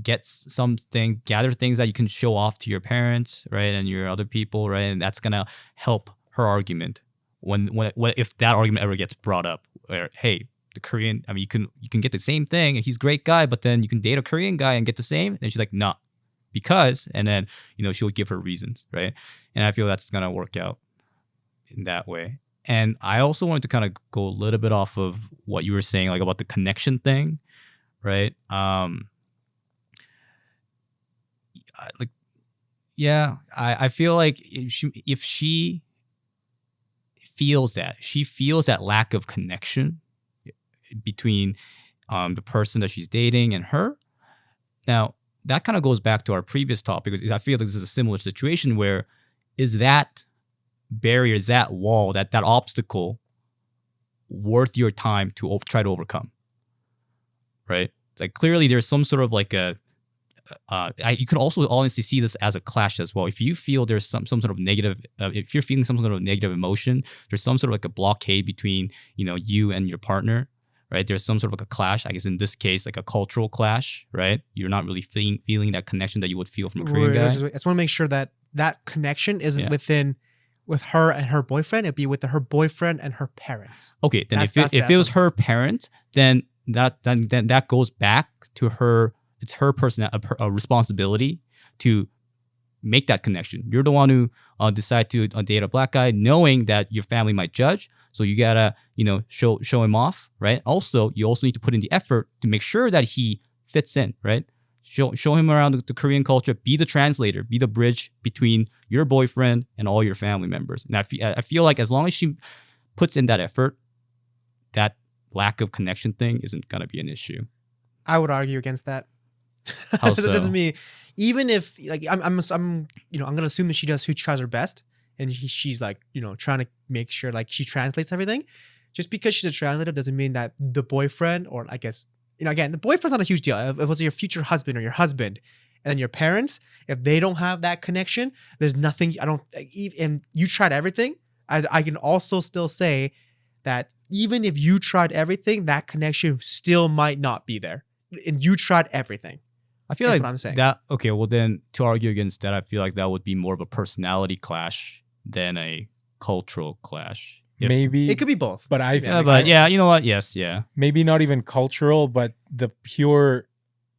gather things that you can show off to your parents, right, and your other people, right, and that's gonna help her argument when if that argument ever gets brought up, where hey, the Korean, I mean, you can get the same thing, and he's a great guy, but then you can date a Korean guy and get the same, and she's like, nah, because, and then she'll give her reasons, right, and I feel that's gonna work out in that way. And I also wanted to kind of go a little bit off of what you were saying, like about the connection thing, right? I feel like if she feels that lack of connection between the person that she's dating and her. Now, that kind of goes back to our previous topic, because I feel like this is a similar situation where is that barrier, is that wall, that obstacle worth your time to try to overcome, right? Like, clearly there's some sort of like you can also honestly see this as a clash as well. If you feel there's some sort of negative, if you're feeling some sort of negative emotion, there's some sort of like a blockade between, you and your partner, right? There's some sort of like a clash. I guess in this case, like a cultural clash, right? You're not really feeling that connection that you would feel from a Korean guy. I just want to make sure that connection isn't with her and her boyfriend. It'd be with her boyfriend and her parents. Okay, then if it was her parents, then that goes back to her. It's her a responsibility to make that connection. You're the one who decide to date a black guy, knowing that your family might judge. So you gotta, show him off, right? Also, you also need to put in the effort to make sure that he fits in, right? Show him around the Korean culture. Be the translator. Be the bridge between your boyfriend and all your family members. And I feel like as long as she puts in that effort, that lack of connection thing isn't gonna be an issue. I would argue against that. How That so? doesn't mean, even if like I'm gonna assume that she tries her best, and she's like trying to make sure like she translates everything. Just because she's a translator doesn't mean that the boyfriend, or I guess again, the boyfriend's not a huge deal. If it was your future husband or your husband, and then your parents, if they don't have that connection, there's nothing. And you tried everything. I can also still say that even if you tried everything, that connection still might not be there. And you tried everything. I feel That's like what I'm saying. that. Okay, well then, to argue against that, I feel like that would be more of a personality clash than a cultural clash. Maybe It could be both. but I Yeah, but yeah, you know what? Yes, yeah. maybe not even cultural, but the pure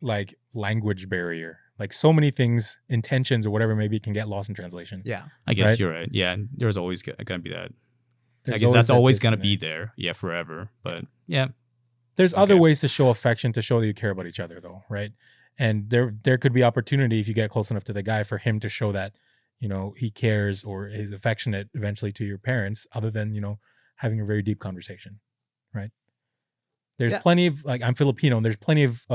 like language barrier. Like so many things, intentions or whatever, maybe can get lost in translation. Yeah. I guess Right? you're right. Yeah, there's always gonna be that. I There's guess that's that always gonna be disconnect. there. Yeah, forever. But yeah, There's other Okay. ways to show affection, to show that you care about each other, though, right? And there could be opportunity if you get close enough to the guy for him to show that, he cares or is affectionate eventually to your parents, other than, having a very deep conversation, right? There's Yeah. plenty of, like, I'm Filipino, and there's plenty of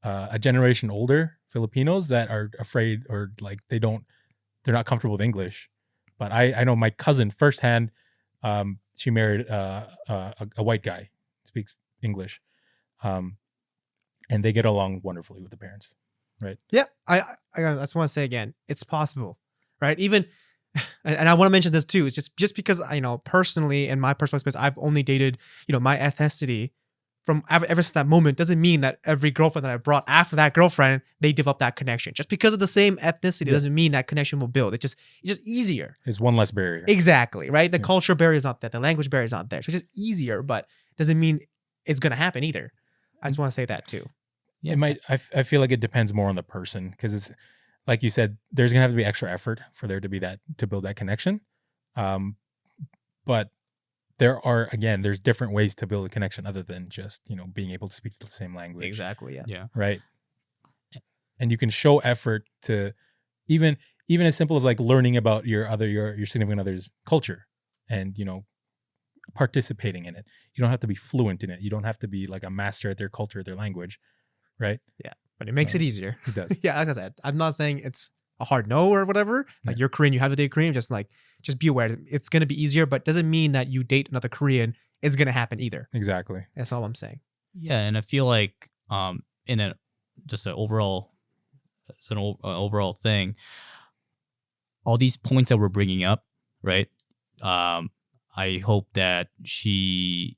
a generation older Filipinos that are afraid, or like they're not comfortable with English. But I know my cousin firsthand, she married a white guy, speaks English, and they get along wonderfully with the parents, right? Yeah. I just want to say again, it's possible, right? Even, and I want to mention this too. It's just because personally, in my personal experience, I've only dated my ethnicity from ever since that moment, doesn't mean that every girlfriend that I brought after that girlfriend, they develop that connection. Just because of the same ethnicity doesn't mean that connection will build. It's just easier. It's one less barrier. Exactly, right? The culture barrier is not there. The language barrier is not there. So it's just easier, but doesn't mean it's going to happen either. I just want to say that too. It might. I feel like it depends more on the person, because it's like you said, there's gonna have to be extra effort for there to be to build that connection. But there's different ways to build a connection other than just being able to speak the same language. Exactly, yeah. yeah. Right. And you can show effort to even as simple as like learning about your significant other's culture, and participating in it. You don't have to be fluent in it. You don't have to be like a master at their culture, their language, right? Yeah, but it makes it easier. It does. Yeah, like I said, I'm not saying it's a hard no or whatever. Like you're Korean, you have to date Korean. Just be aware it's going to be easier, but doesn't mean that you date another Korean, it's going to happen either. Exactly. That's all I'm saying. Yeah, and I feel like in a just an overall, it's an overall thing. All these points that we're bringing up, right? I hope that she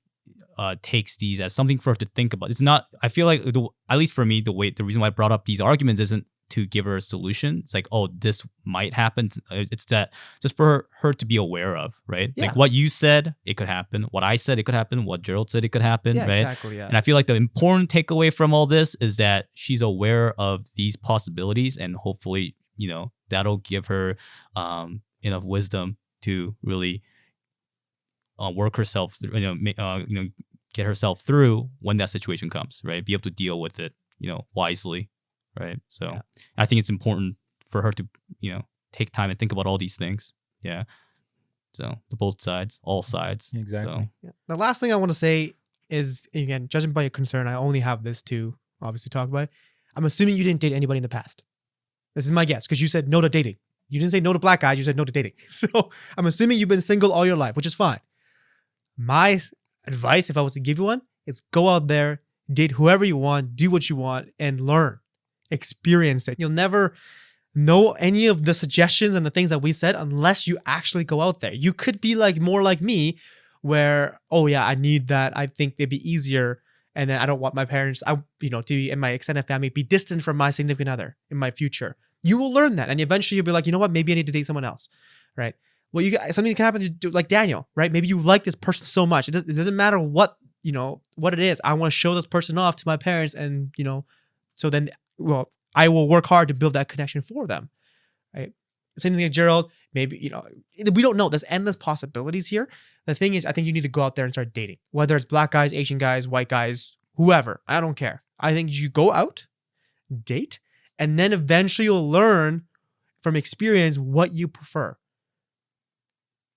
takes these as something for her to think about. It's not. I feel like at least for me, the reason why I brought up these arguments isn't to give her a solution. It's like, oh, this might happen. It's that just for her to be aware of, right? Yeah. Like what you said, it could happen. What I said, it could happen. What Gerald said, it could happen, Yeah, right? exactly. Yeah. And I feel like the important takeaway from all this is that she's aware of these possibilities, and hopefully, that'll give her enough wisdom to really work herself through, get herself through when that situation comes, right? Be able to deal with it, wisely, right? So Yeah. I think it's important for her to, take time and think about all these things. Yeah. So the both sides, all sides. Exactly. So, Yeah. The last thing I want to say is, again, judging by your concern, I only have this to obviously talk about. I'm assuming you didn't date anybody in the past. This is my guess, because you said no to dating. You didn't say no to black guys, you said no to dating. So I'm assuming you've been single all your life, which is fine. My advice, if I was to give you one, is go out there, date whoever you want, do what you want, and learn. Experience it. You'll never know any of the suggestions and the things that we said unless you actually go out there. You could be more like me, where, oh yeah, I need that. I think it'd be easier. And then I don't want my parents, to, and my extended family, be distant from my significant other in my future. You will learn that. And eventually you'll be like, you know what? Maybe I need to date someone else. Right? Well, something can happen to do, like Daniel, right? Maybe you like this person so much. It doesn't matter what it is. I want to show this person off to my parents, and so then, well, I will work hard to build that connection for them, right? Same thing with Gerald. Maybe we don't know. There's endless possibilities here. The thing is, I think you need to go out there and start dating. Whether it's black guys, Asian guys, white guys, whoever. I don't care. I think you go out date, and then eventually you'll learn from experience what you prefer.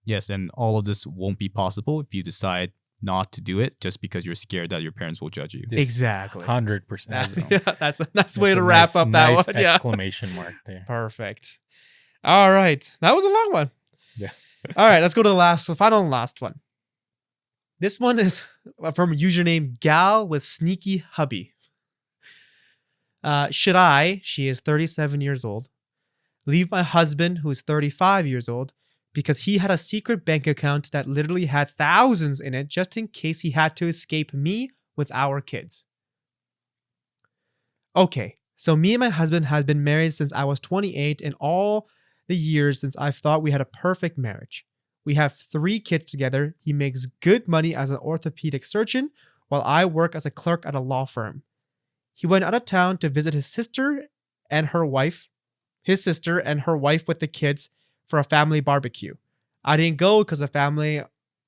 Yes, and all of this won't be possible if you decide not to do it just because you're scared that your parents will judge you. Exactly. 100%. That's a nice way to wrap up that nice one. Yeah. Exclamation mark there. Perfect. All right. That was a long one. Yeah. All right. Let's go to the final and last one. This one is from username Gal with Sneaky Hubby. Should I, she is 37 years old, leave my husband, who is 35 years old, because he had a secret bank account that literally had thousands in it just in case he had to escape me with our kids? Okay, so me and my husband has been married since I was 28 and all the years since I've thought we had a perfect marriage. We have 3 kids together. He makes good money as an orthopedic surgeon while I work as a clerk at a law firm. He went out of town to visit his sister and her wife with the kids for a family barbecue. I didn't go because the family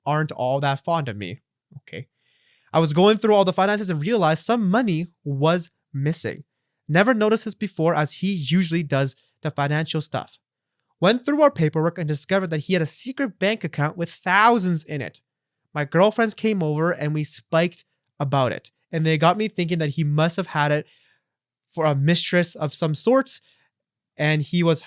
aren't all that fond of me. Okay. I was going through all the finances and realized some money was missing. Never noticed this before as he usually does the financial stuff. Went through our paperwork and discovered that he had a secret bank account with thousands in it. My girlfriends came over and we spiked about it. And they got me thinking that he must have had it for a mistress of some sorts and he was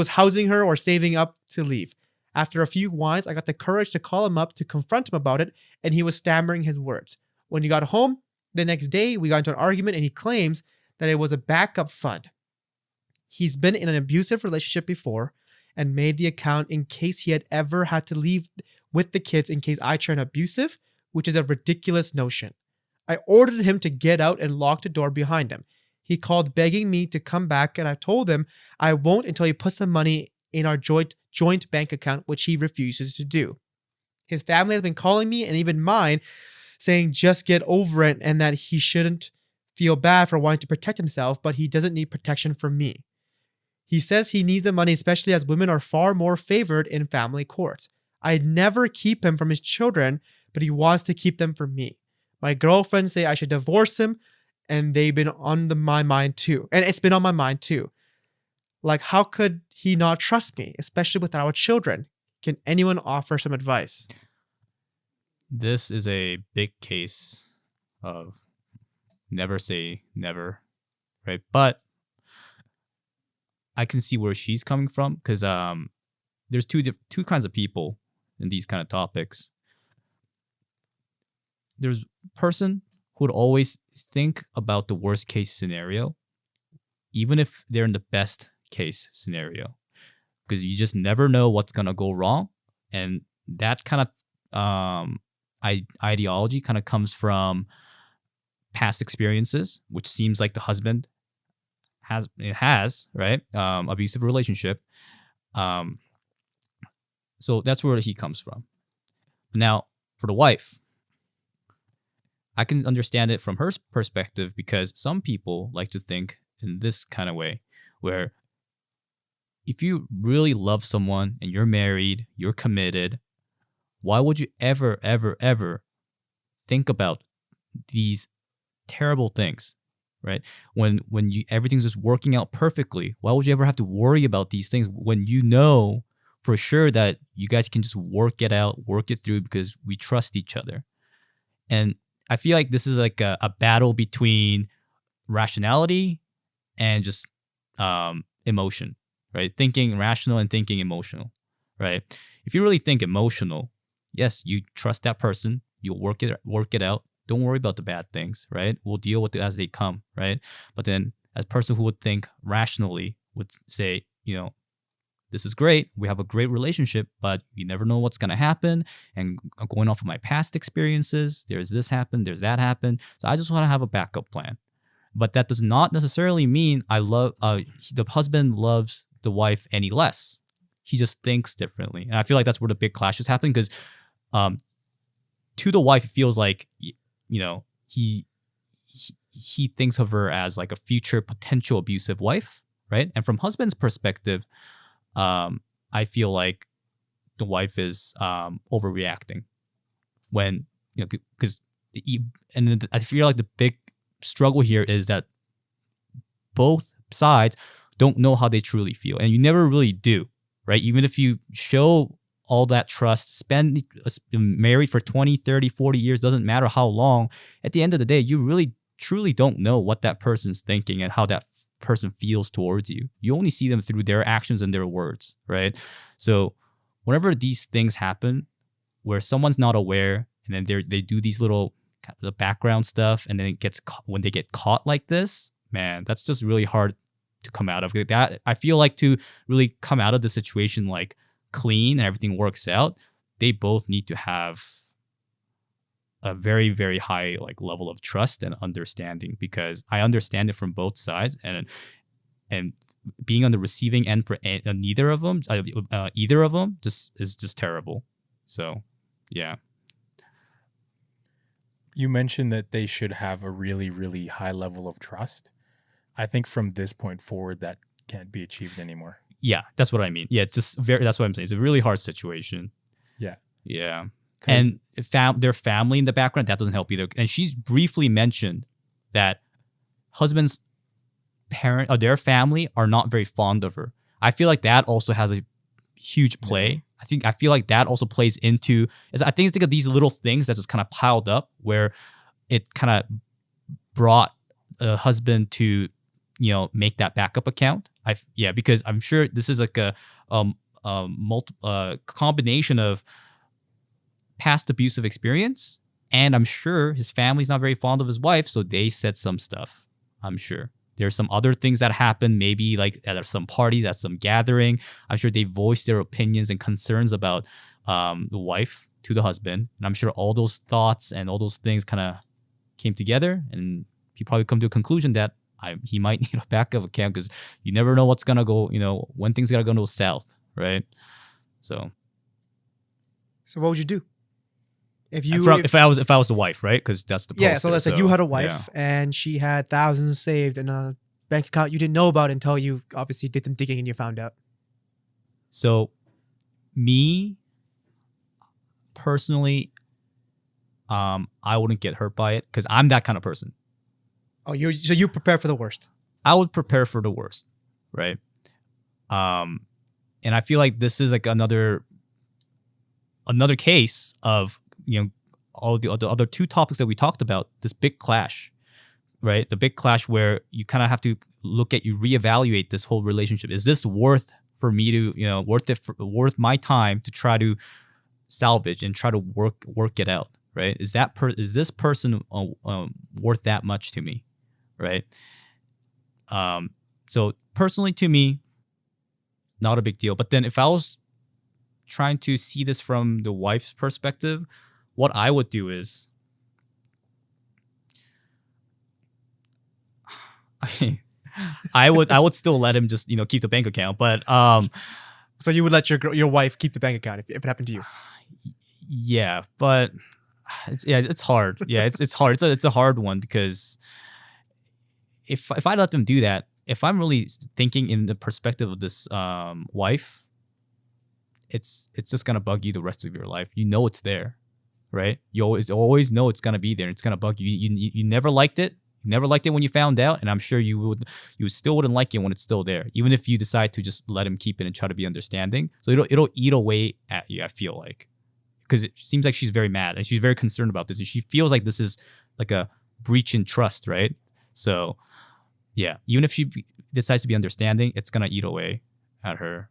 housing her or saving up to leave. After a few wines, I got the courage to call him up to confront him about it, and he was stammering his words. When he got home, the next day, we got into an argument, and he claims that it was a backup fund. He's been in an abusive relationship before and made the account in case he had ever had to leave with the kids in case I turn abusive, which is a ridiculous notion. I ordered him to get out and lock the door behind him. He called begging me to come back, and I told him I won't until he puts the money in our joint bank account, which he refuses to do. His family has been calling me and even mine, saying just get over it and that he shouldn't feel bad for wanting to protect himself, but he doesn't need protection from me. He says he needs the money, especially as women are far more favored in family courts. I'd never keep him from his children, but he wants to keep them from me. My girlfriends say I should divorce him, and they've been on my mind too. And it's been on my mind too. Like, how could he not trust me, especially with our children? Can anyone offer some advice? This is a big case of never say never, right? But I can see where she's coming from because there's two kinds of people in these kind of topics. There's a person who would always think about the worst case scenario, even if they're in the best case scenario, because you just never know what's gonna go wrong, and that kind of ideology kind of comes from past experiences, which seems like the husband has right, abusive relationship, so that's where he comes from. Now, for the wife, I can understand it from her perspective because some people like to think in this kind of way, where if you really love someone and you're married, you're committed, why would you ever think about these terrible things, right? When everything's just working out perfectly, why would you ever have to worry about these things when you know for sure that you guys can just work it out, work it through because we trust each other? And I feel like this is like a battle between rationality and just emotion, right? Thinking rational and thinking emotional, right? If you really think emotional, yes, you trust that person, you'll work it out. Don't worry about the bad things, right? We'll deal with it as they come, right? But then as a person who would think rationally would say, this is great. We have a great relationship, but you never know what's going to happen. And going off of my past experiences, there's this happen, there's that happen. So I just want to have a backup plan. But that does not necessarily mean the husband loves the wife any less. He just thinks differently. And I feel like that's where the big clashes happen because to the wife, it feels like, he thinks of her as like a future potential abusive wife, right? And from husband's perspective, I feel like the wife is overreacting because I feel like the big struggle here is that both sides don't know how they truly feel. And you never really do, right? Even if you show all that trust, married for 20, 30, 40 years, doesn't matter how long, at the end of the day, you really truly don't know what that person's thinking and how that person feels towards you. You only see them through their actions and their words, right? So whenever these things happen where someone's not aware and then they do these little the background stuff and then when they get caught like this, man, that's just really hard to come out of. That I feel like to really come out of the situation like clean and everything works out, they both need to have a very, very high like level of trust and understanding, because I understand it from both sides, and being on the receiving end for either of them just is just terrible. So yeah. You mentioned that they should have a really, really high level of trust. I think from this point forward, that can't be achieved anymore. Yeah, that's what I mean. Yeah, it's just that's what I'm saying. It's a really hard situation. Yeah. Yeah. And their family in the background, that doesn't help either. And she's briefly mentioned that husband's their family are not very fond of her. I feel like that also has a huge play. Yeah. I feel like that also plays into, I think it's like these little things that just kind of piled up where it kind of brought a husband to, make that backup account. Because I'm sure this is like a combination of past abusive experience, and I'm sure his family's not very fond of his wife, so they said some stuff. I'm sure there's some other things that happened, maybe like at some parties, at some gathering. I'm sure they voiced their opinions and concerns about the wife to the husband, and I'm sure all those thoughts and all those things kind of came together, and he probably come to a conclusion that he might need a backup account, because you never know what's gonna go, when things gotta go south, right? So what would you do? If I was the wife, right? Because that's the poster. Yeah. So let's say you had a wife and she had thousands saved in a bank account you didn't know about until you obviously did some digging and you found out. So, me personally, I wouldn't get hurt by it because I'm that kind of person. Oh, you prepare for the worst. I would prepare for the worst, right? And I feel like this is like another case of all the other two topics that we talked about, this big clash, right? The big clash where you kind of have to reevaluate this whole relationship. Is this worth for me to, worth my time to try to salvage and try to work it out, right? Is this person worth that much to me, right? So personally to me, not a big deal. But then if I was trying to see this from the wife's perspective, what I would do is, I would still let him just keep the bank account, but so you would let your wife keep the bank account if it happened to you? Yeah, but it's hard. Yeah, it's hard. It's a hard one, because if I let them do that, if I'm really thinking in the perspective of this wife, it's just gonna bug you the rest of your life. It's there, right? You always know it's gonna be there. It's gonna bug you. You never liked it. You never liked it when you found out, and I'm sure you still wouldn't like it when it's still there, even if you decide to just let him keep it and try to be understanding. So it'll eat away at you, I feel like, because it seems like she's very mad and she's very concerned about this, and she feels like this is like a breach in trust, right? So yeah, even if she decides to be understanding, it's gonna eat away at her,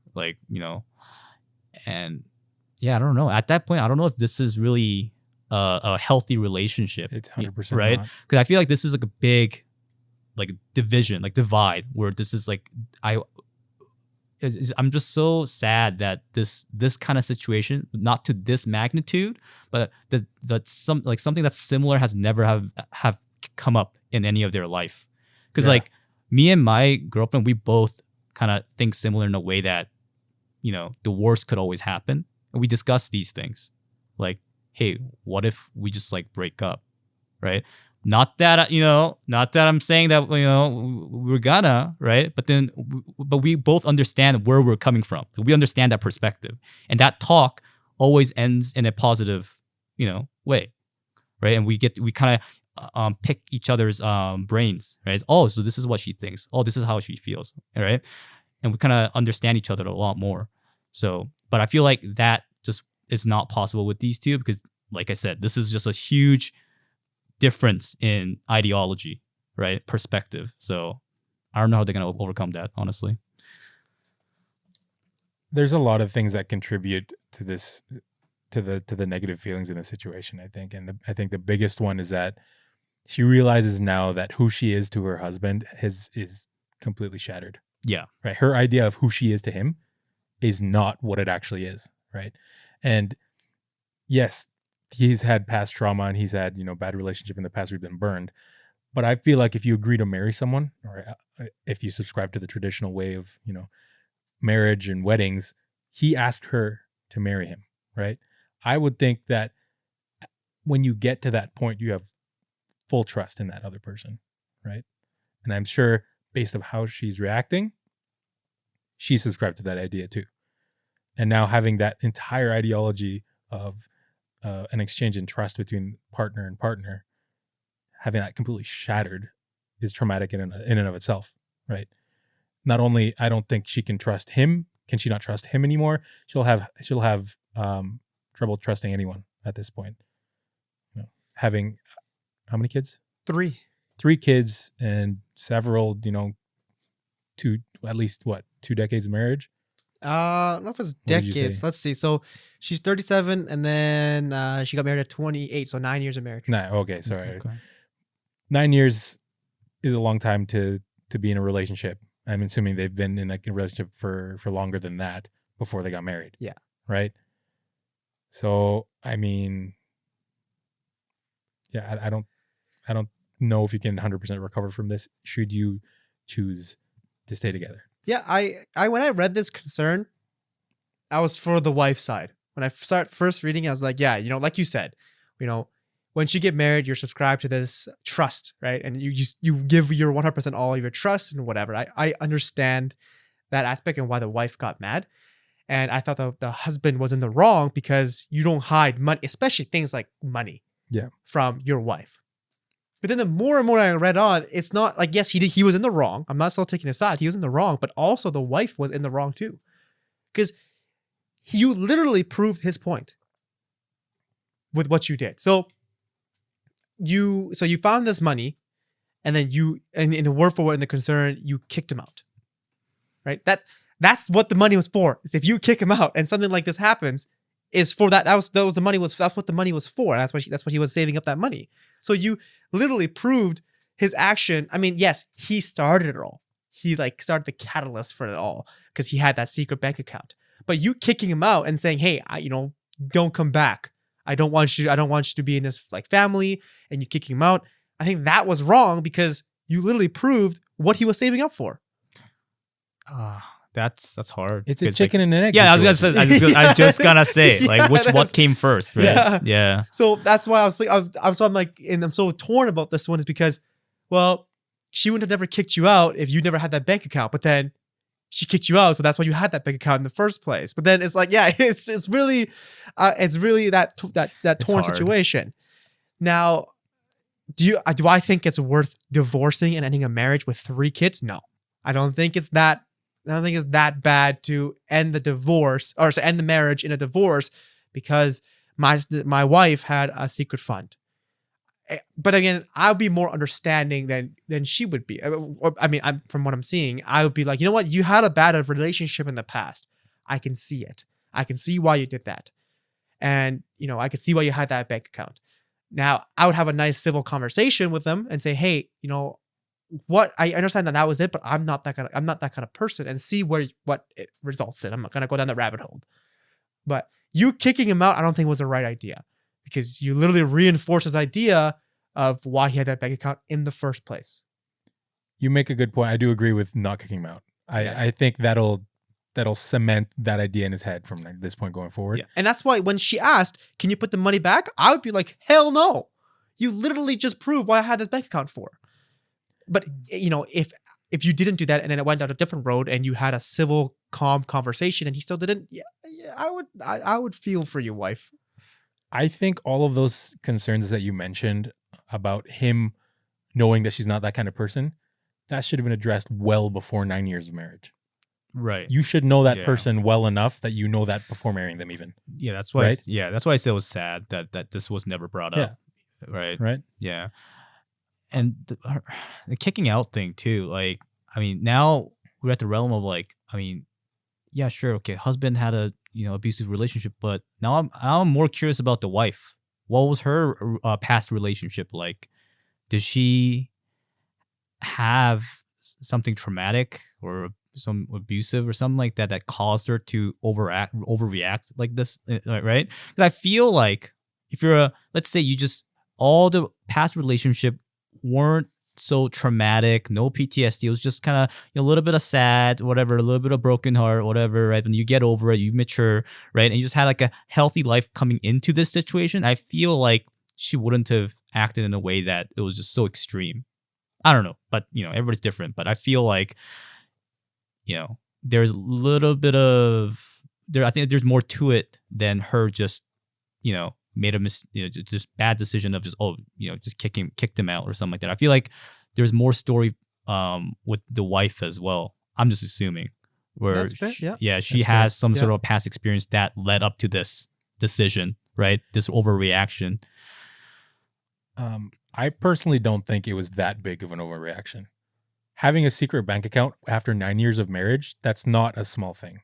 and yeah, I don't know. At that point, I don't know if this is really a healthy relationship. It's 100% right, because I feel like this is like a big division, divide, where this is I'm just so sad that this kind of situation, not to this magnitude, but that's something that's similar has never have come up in any of their life. Because me and my girlfriend, we both kind of think similar in a way that the worst could always happen, and we discuss these things, like, hey, what if we just break up, right? Not that I'm saying that we're gonna, right? But we both understand where we're coming from. We understand that perspective, and that talk always ends in a positive, way, right? And we kind of pick each other's brains, right? Oh, so this is what she thinks. Oh, this is how she feels, right? And we kind of understand each other a lot more. So, but I feel like that just is not possible with these two because, like I said, this is just a huge difference in ideology, right? Perspective. So I don't know how they're going to overcome that, honestly. There's a lot of things that contribute to this, to the negative feelings in the situation, I think. And I think the biggest one is that she realizes now that who she is to her husband is completely shattered. Yeah. Right. Her idea of who she is to him is not what it actually is. Right. And yes, he's had past trauma and he's had, bad relationship in the past. We've been burned. But I feel like if you agree to marry someone, or if you subscribe to the traditional way of, marriage and weddings, he asked her to marry him, right? I would think that when you get to that point, you have full trust in that other person, right? And I'm sure based on how she's reacting, she subscribed to that idea too. And now having that entire ideology of an exchange in trust between partner and partner, having that completely shattered is traumatic in and of itself, right? Not only I don't think she can trust him, can she not trust him anymore? She'll have trouble trusting anyone at this point. Having how many kids? 3 kids and several, at least 2 decades of marriage. I don't know if it's decades. Let's see. So she's 37 and then she got married at 28. So 9 years of marriage. Okay. Sorry. Okay. 9 years is a long time to be in a relationship. I'm assuming they've been in a relationship for longer than that before they got married. Yeah. Right. So, I mean, yeah, I don't know if you can 100% recover from this. Should you choose to stay together? Yeah. I when I read this concern, I was for the wife's side. When I started first reading, I was like, yeah, like you said, once you get married, you're subscribed to this trust, right? And you give your 100% all of your trust and whatever. I understand that aspect and why the wife got mad. And I thought the husband was in the wrong because you don't hide money, especially things like money, from your wife. But then the more and more I read on, it's not like, yes, he was in the wrong. I'm not still taking his side. He was in the wrong, but also the wife was in the wrong too. Because you literally proved his point with what you did. So you found this money, and then and in the word for word in the concern, you kicked him out, right? That's what the money was for. Is if you kick him out and something like this happens, is for that. That's what the money was for. That's what he was saving up that money. So you literally proved his action. I mean, yes, he started it all. He started the catalyst for it all because he had that secret bank account. But you kicking him out and saying, "Hey, don't come back. I don't want you to be in this family," and you kicking him out. I think that was wrong because you literally proved what he was saving up for. That's hard. It's a chicken and an egg. Yeah, I was just gonna say what came first, right? Yeah. So that's why I'm so torn about this one is because, well, she wouldn't have never kicked you out if you never had that bank account, but then she kicked you out, so that's why you had that bank account in the first place. But then it's it's really that torn situation. Now, do I think it's worth divorcing and ending a marriage with 3 kids? No, I don't think it's that. I don't think it's that bad to end the divorce or to end the marriage in a divorce because my wife had a secret fund. But again, I'll be more understanding than she would be. I mean, from what I'm seeing, I would be like, you know what? You had a bad relationship in the past. I can see it. I can see why you did that. And, I could see why you had that bank account. Now, I would have a nice civil conversation with them and say, hey, what I understand that was it, but I'm not that kind of person, and see what it results in. I'm not gonna go down that rabbit hole. But you kicking him out, I don't think was the right idea because you literally reinforce his idea of why he had that bank account in the first place. You make a good point. I do agree with not kicking him out. I think that'll cement that idea in his head from this point going forward. Yeah. And that's why when she asked, can you put the money back? I would be like, hell no. You literally just proved why I had this bank account for. But, if you didn't do that and then it went down a different road and you had a civil, calm conversation and he still didn't, I would feel for your wife. I think all of those concerns that you mentioned about him knowing that she's not that kind of person, that should have been addressed well before 9 years of marriage. Right. You should know that Yeah. person well enough that you know that before marrying them even. Yeah, that's why. Right? That's why I said it was sad that this was never brought up. Right. Right? Yeah. And the kicking out thing too. Like, I mean, now we're at the realm of like, I mean, yeah, sure, okay, husband had a abusive relationship, but now I'm more curious about the wife. What was her past relationship like? Did she have something traumatic or some abusive or something like that caused her to overreact like this, right? Because I feel like if you're let's say you just all the past relationship weren't so traumatic, no PTSD. It was just kind of a little bit of sad, whatever, a little bit of broken heart, whatever, right? When you get over it, you mature, right? And you just had like a healthy life coming into this situation. I feel like she wouldn't have acted in a way that it was just so extreme. I don't know, but everybody's different. But I feel like, there's a little bit of there. I think there's more to it than her just, made a just bad decision of just just kicked him out or something like that. I feel like there's more story with the wife as well. I'm just assuming where That's fair, yeah. she That's has fair. some sort of past experience that led up to this decision, right? This overreaction. I personally don't think it was that big of an overreaction. Having a secret bank account after 9 years of marriage, that's not a small thing.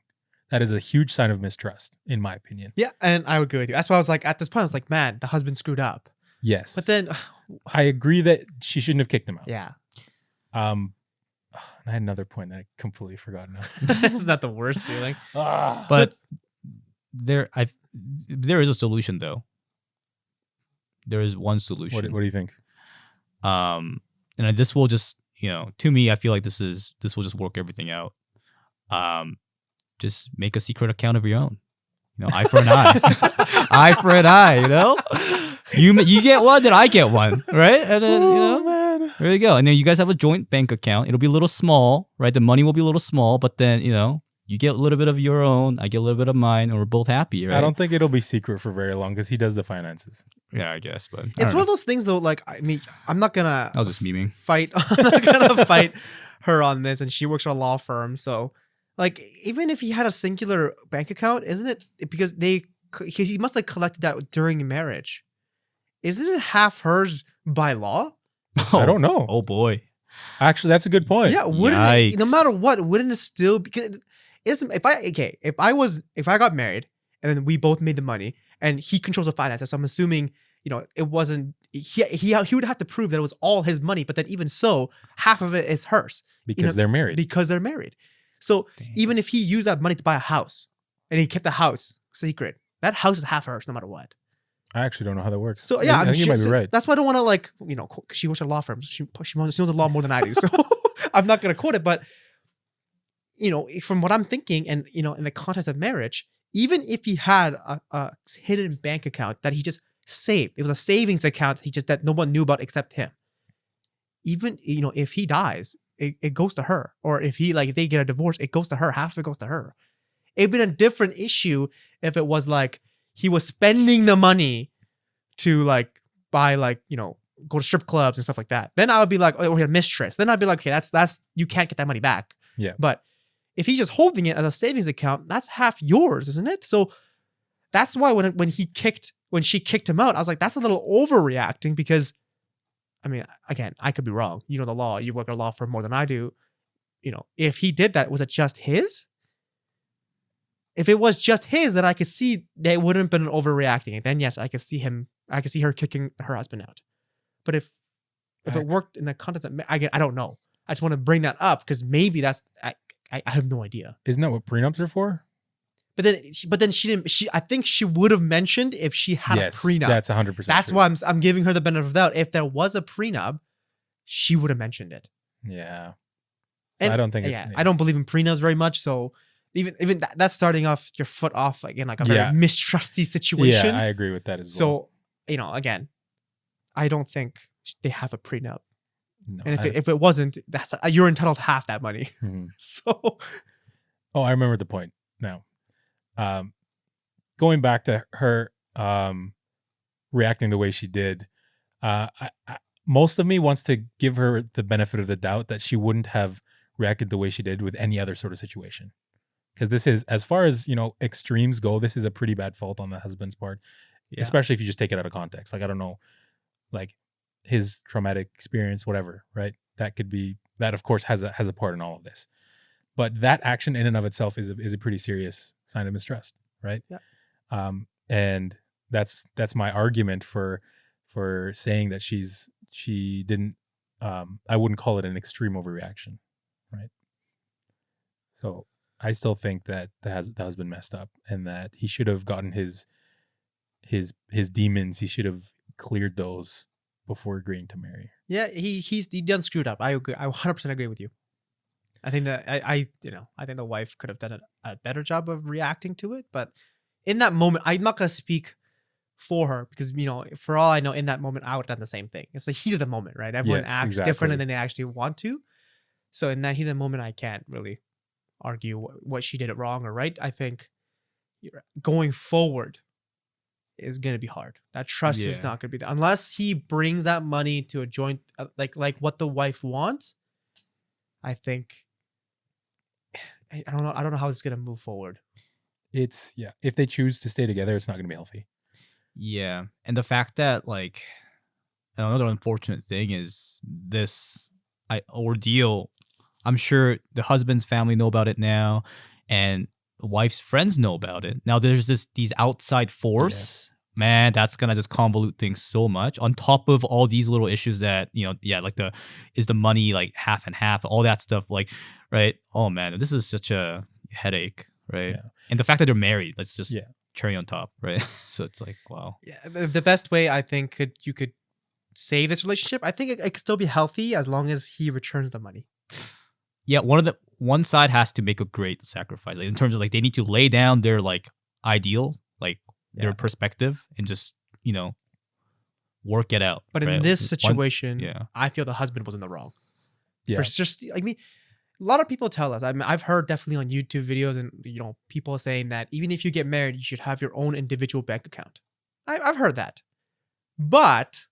That is a huge sign of mistrust, in my opinion. Yeah, and I would agree with you. That's why I was like, at this point, I was like, man, the husband screwed up. Yes. But then, I agree that she shouldn't have kicked him out. yeah. I had another point that I completely forgot now. It's not the worst feeling. But there is a solution though. There is one solution. What do you think? And this will just, to me, I feel like this will just work everything out. Just make a secret account of your own. Eye for an eye. Eye for an eye, You get one, then I get one, right? And then, man. there you go. And then you guys have a joint bank account. It'll be a little small, right? The money will be a little small, but then, you get a little bit of your own, I get a little bit of mine, and we're both happy, right? I don't think it'll be secret for very long because he does the finances. Yeah, I guess, but It's one of those things though, like, I mean, I'm not gonna I was just memeing. I'm not gonna fight her on this, and she works for a law firm, so like even if he had a singular bank account, isn't it because he must have collected that during marriage? Isn't it half hers by law? I don't know. Oh boy. Actually, that's a good point. Yeah, wouldn't it, no Yikes. matter what, wouldn't it still because if I got married and then we both made the money and he controls the finances, so I'm assuming it wasn't he would have to prove that it was all his money, but then even so, half of it is hers Because they're married. because they're married. So Damn. even if he used that money to buy a house and he kept the house secret, that house is half hers no matter what. I actually don't know how that works. So yeah, I think you might be so right. that's why I don't want to like she works at a law firm. She knows the law more than I do, so I'm not gonna quote it. But from what I'm thinking, and in the context of marriage, even if he had a hidden bank account that he just saved, it was a savings account that no one knew about except him. Even if he dies, it goes to her, or if they get a divorce, it goes to her. Half of it goes to her. It'd been a different issue if it was like he was spending the money to buy go to strip clubs and stuff like that. Then I would be like, oh, we had a mistress. Then I'd be like, okay, that's you can't get that money back. Yeah. But if he's just holding it as a savings account, that's half yours, isn't it? So that's why when she kicked him out, I was like, that's a little overreacting because, I mean, again, I could be wrong. You know the law. You work at a law firm more than I do. If he did that, was it just his? If it was just his, then I could see they wouldn't have been overreacting. And then yes, I could see her kicking her husband out. But if it worked in the context of, I don't know. I just want to bring that up because maybe that's I have no idea. Isn't that what prenups are for? But then she didn't. I think she would have mentioned if she had a prenup. That's 100%. That's why I'm giving her the benefit of the doubt. If there was a prenup, she would have mentioned it. Yeah. And I don't think I don't believe in prenups very much. So even that's starting off your foot off again, like a very mistrusty situation. Yeah, I agree with that as well. So, again, I don't think they have a prenup. No, And if it wasn't, you're entitled to half that money. Mhm. So, Oh, I remember the point now. Going back to her reacting the way she did, Most of me wants to give her the benefit of the doubt that she wouldn't have reacted the way she did with any other sort of situation. Because this is, as far as, extremes go, this is a pretty bad fault on the husband's part, especially if you just take it out of context. Like, I don't know, like his traumatic experience, whatever, right? That of course has a part in all of this. But that action in and of itself is a pretty serious sign of mistrust, right? Yeah. And that's my argument for saying that she didn't. I wouldn't call it an extreme overreaction, right? So I still think that the husband messed up, and that he should have gotten his demons. He should have cleared those before agreeing to marry. Yeah, he done screwed up. I agree. I 100% agree with you. I think that I think the wife could have done a better job of reacting to it, but in that moment, I'm not gonna speak for her because for all I know, in that moment, I would have done the same thing. It's the heat of the moment, right? Everyone acts different than they actually want to. So in that heat of the moment, I can't really argue what she did it wrong or right. I think going forward is going to be hard. That trust is not going to be there unless he brings that money to a joint, like what the wife wants. I think I don't know how it's going to move forward. It's if they choose to stay together, it's not going to be healthy. Yeah, and the fact that like another unfortunate thing is this ordeal. I'm sure the husband's family know about it now, and the wife's friends know about it. Now there's these outside force. Yeah. Man, that's gonna just convolute things so much. On top of all these little issues that like is the money like half and half, all that stuff. Like, right? Oh man, this is such a headache, right? Yeah. And the fact that they're married, that's just cherry on top, right? So it's like, wow. Yeah, the best way I think you could save this relationship, I think it could still be healthy as long as he returns the money. Yeah, one side has to make a great sacrifice, like in terms of like they need to lay down their like ideal, like their perspective, and just work it out. But in this situation, I feel the husband was in the wrong. Yeah, a lot of people tell us. I've heard definitely on YouTube videos and people saying that even if you get married, you should have your own individual bank account. I've heard that, but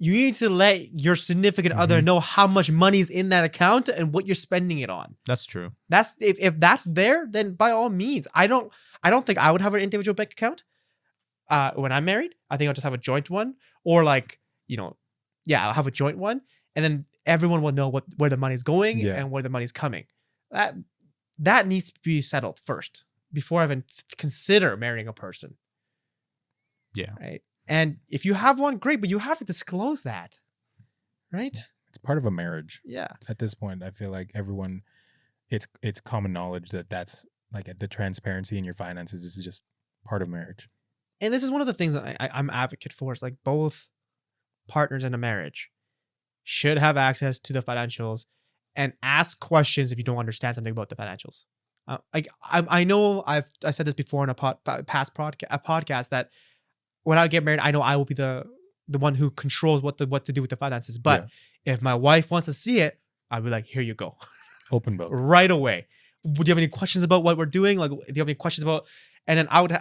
you need to let your significant other know how much money is in that account and what you're spending it on. That's true. That's if that's there, then by all means. I don't think I would have an individual bank account when I'm married. I think I'll just have a joint one, or I'll have a joint one, and then everyone will know where the money's going and where the money's coming. That needs to be settled first before I even consider marrying a person. Yeah. Right. And if you have one, great, but you have to disclose that, right? It's part of a marriage. Yeah. At this point, I feel like everyone, it's common knowledge that's like the transparency in your finances is just part of marriage. And this is one of the things that I'm advocate for. Is like both partners in a marriage should have access to the financials and ask questions if you don't understand something about the financials. I know I said this before in a past podcast that when I get married, I know I will be the one who controls what to do with the finances. But if my wife wants to see it, I'll be like, here you go. Open book. Right away. Do you have any questions about what we're doing? Like, do you have any questions about? And then I would,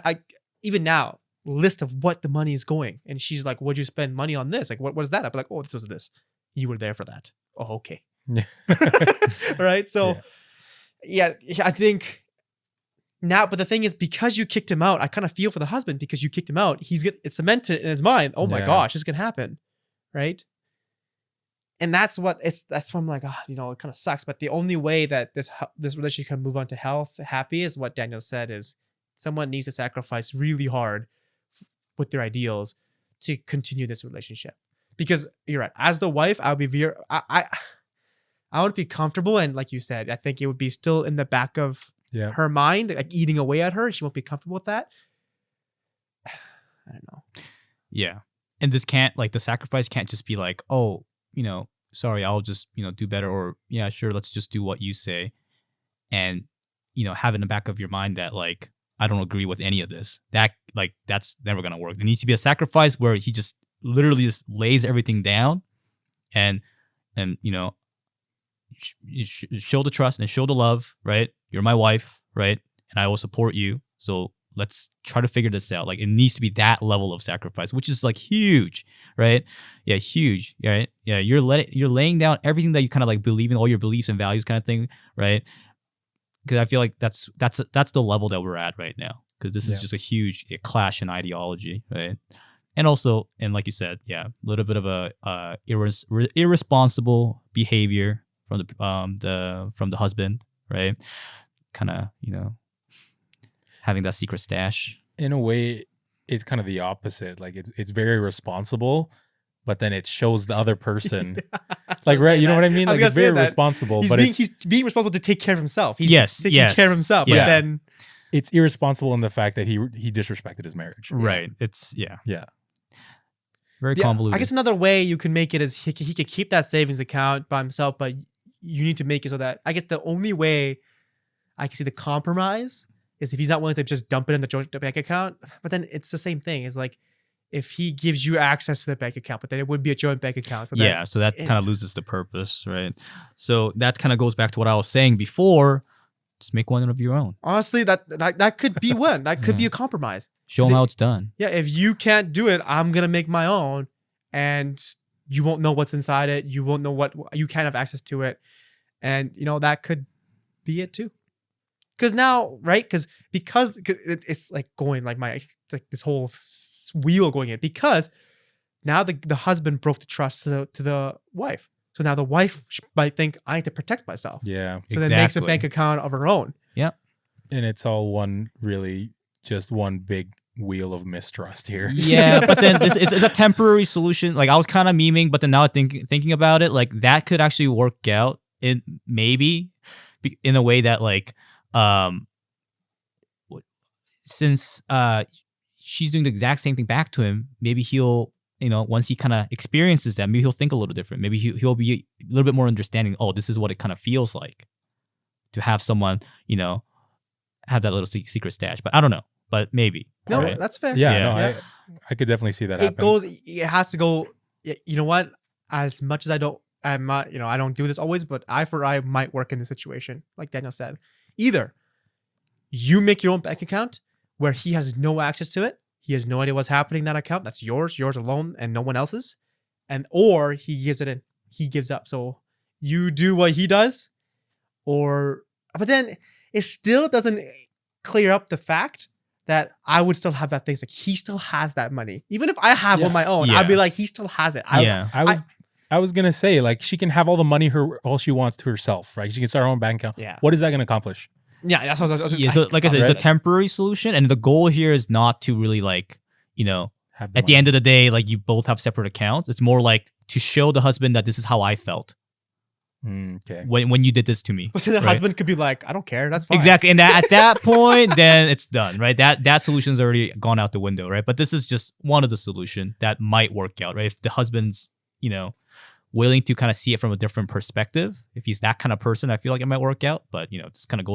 even now, list of what the money is going. And she's like, what'd you spend money on this? Like, what was that? I'd be like, oh, this was this. You were there for that. Oh, okay. Yeah. Right? So, I think now, but the thing is, because you kicked him out, I kind of feel for the husband because you kicked him out. It's cemented in his mind. Oh my gosh, this can happen. Right? And that's why I'm like, it kind of sucks. But the only way that this relationship can move on to happy is what Daniel said is someone needs to sacrifice really hard with their ideals to continue this relationship. Because you're right. As the wife, I would be comfortable. And like you said, I think it would be still in the back of her mind, like eating away at her. She won't be comfortable with that. I don't know. Yeah. And this the sacrifice can't just be like, oh, sorry, I'll just, do better. Or yeah, sure. Let's just do what you say. And, have in the back of your mind that like, I don't agree with any of this. That's never going to work. There needs to be a sacrifice where he just literally just lays everything down and show the trust and show the love, right? You're my wife, right? And I will support you. So let's try to figure this out. Like, it needs to be that level of sacrifice, which is like huge, right? Yeah, huge, right? Yeah, you're laying down everything that you kind of like believe in, all your beliefs and values, kind of thing, right? Because I feel like that's the level that we're at right now. Because this is just a huge clash in ideology, right? And also, and like you said, yeah, a little bit of a irresponsible behavior from the husband, right? Kind of, having that secret stash. In a way, it's kind of the opposite. Like it's very responsible, but then it shows the other person, like, right? You know what I mean? Like, it's very responsible, but he's being responsible to take care of himself. He's taking yes. care of himself, but then it's irresponsible in the fact that he disrespected his marriage. Right. It's very convoluted. I guess another way you can make it is he could keep that savings account by himself, but you need to make it so that, I guess the only way I can see the compromise is if he's not willing to just dump it in the joint bank account. But then it's the same thing. It's like if he gives you access to the bank account, but then it would be a joint bank account. So so that kind of loses the purpose, right? So that kind of goes back to what I was saying before. Just make one of your own. Honestly, that could be one. That could be a compromise. Show them how it's done. Yeah, if you can't do it, I'm going to make my own, and you won't know what's inside it. You won't know you can't have access to it. And, that could be it too. Because now, right? Because it's like going like this whole wheel going in. Because now the husband broke the trust to the wife. So now the wife might think, I need to protect myself. Yeah. So then makes a bank account of her own. Yeah. And it's all one big wheel of mistrust here. Yeah, but then it's a temporary solution. Like, I was kind of memeing, but then now thinking about it, like, that could actually work out in a way that, like, since she's doing the exact same thing back to him, maybe he'll, once he kind of experiences that, maybe he'll think a little different. Maybe he'll be a little bit more understanding. Oh, this is what it kind of feels like to have someone, have that little secret stash. But I don't know. But maybe. No, right? that's fair. Yeah. I could definitely see that happen. It has to go. You know what? As much as I don't do this always, but eye for eye might work in this situation. Like Daniel said, either you make your own bank account where he has no access to it. He has no idea what's happening in that account. That's yours alone, and no one else's. Or he gives it in. He gives up. So you do what he does, but then it still doesn't clear up the fact that I would still have that thing. It's like, he still has that money. Even if I have on my own, I'd be like, he still has it. I was gonna say, like, she can have all the money all she wants to herself, right? She can start her own bank account. Yeah. What is that gonna accomplish? Yeah, that's what I was. So like I said, it's a temporary solution, and the goal here is not to really, like, at the end of the day, like, you both have separate accounts. It's more like to show the husband that this is how I felt. Okay. When you did this to me. But then the husband could be like, I don't care. That's fine. Exactly. And at that point, then it's done, right? That solution's already gone out the window, right? But this is just one of the solution that might work out, right? If the husband's, willing to kind of see it from a different perspective, if he's that kind of person, I feel like it might work out. But, this kind of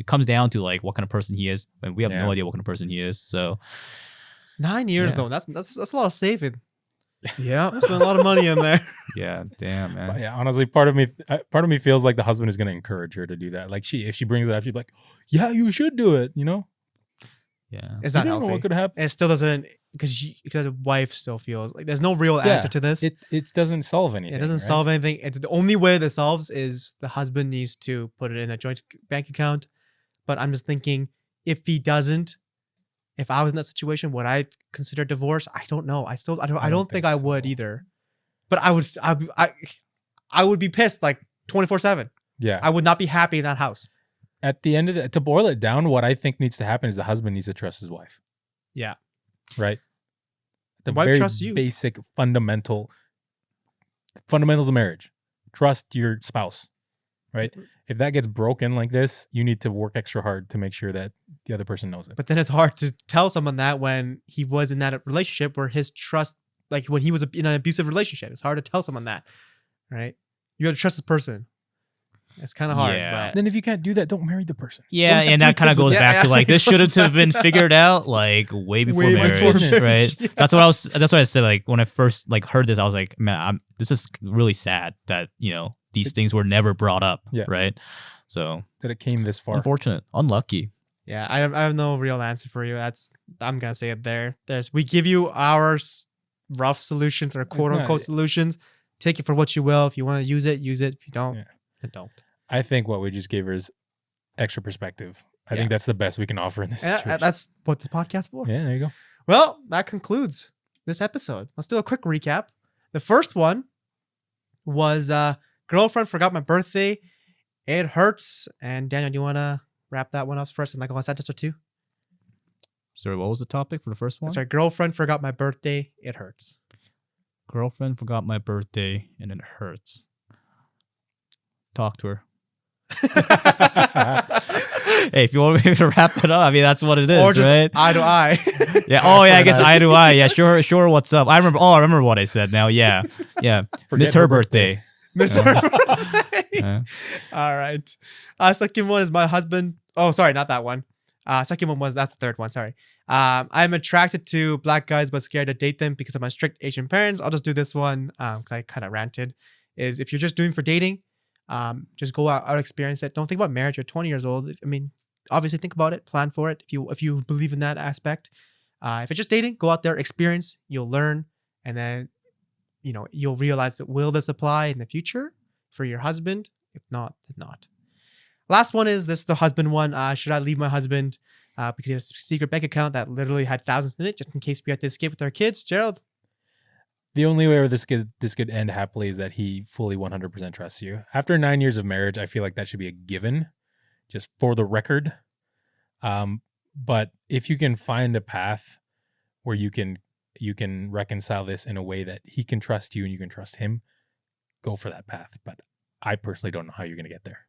comes down to, like, what kind of person he is. And we have no idea what kind of person he is. So 9 years though, that's a lot of saving. Yeah, spent a lot of money in there. Yeah, damn, man. But yeah, honestly, part of me feels like the husband is going to encourage her to do that. Like, if she brings it up, she'd be like, "Yeah, you should do it." Yeah, it's not healthy. Know what could happen. It still doesn't, because the wife still feels like there's no real answer to this. It doesn't solve anything. It doesn't solve anything. The only way that solves is the husband needs to put it in a joint bank account. But I'm just thinking, if he doesn't. If I was in that situation, would I consider divorce? I don't know. I don't think I would either. But I would be pissed like 24/7. Yeah. I would not be happy in that house. At the end of it, to boil it down, what I think needs to happen is the husband needs to trust his wife. Yeah. Right? The wife very trusts you. Basic fundamentals of marriage. Trust your spouse. Right? If that gets broken like this, you need to work extra hard to make sure that the other person knows it. But then it's hard to tell someone that when he was in that relationship where his trust, like when he was in an abusive relationship, it's hard to tell someone that, right? You got to trust the person. It's kind of hard. Yeah. But Then if you can't do that, don't marry the person. Yeah, and that kind of goes back to, like, this shouldn't have been figured out, like, way before marriage, right? That's what I said. Like, when I first, like, heard this, I was like, man, this is really sad that, these things were never brought up, right? So that it came this far. Unfortunate, unlucky. Yeah, I have no real answer for you. I'm gonna say it there. We give you our rough solutions or quote unquote solutions. Take it for what you will. If you want to use it, use it. If you don't, then don't. I think what we just gave her is extra perspective. I think that's the best we can offer in this situation. That's what this podcast is for. Yeah, there you go. Well, that concludes this episode. Let's do a quick recap. The first one was girlfriend forgot my birthday. It hurts. And Daniel, do you want to wrap that one up first in like a sentence or two? Sorry, what was the topic for the first one? Sorry, girlfriend forgot my birthday. It hurts. Girlfriend forgot my birthday and it hurts. Talk to her. Hey, if you want me to wrap it up, I mean that's what it is, or just right? eye to eye. Yeah. Oh yeah, I guess eye to eye. Yeah, sure. What's up? I remember what I said now. Yeah. Miss her birthday. Miss her birthday. All right. Second one is my husband. Oh, sorry, not that one. Second one that's the third one. Sorry. I'm attracted to black guys but scared to date them because of my strict Asian parents. I'll just do this one because I kind of ranted. Is if you're just doing for dating, just go out, experience it. Don't think about marriage. You're 20 years old. I mean, obviously think about it, plan for it. If you believe in that aspect, if it's just dating, go out there, experience. You'll learn, and then you'll realize that will this apply in the future for your husband? If not, then not. Last one is the husband one. Should I leave my husband because he has a secret bank account that literally had thousands in it, just in case we have to escape with our kids? Gerald. The only way where this could end happily is that he fully 100% trusts you. After 9 years of marriage, I feel like that should be a given, just for the record. But if you can find a path where you can reconcile this in a way that he can trust you and you can trust him, go for that path. But I personally don't know how you're going to get there.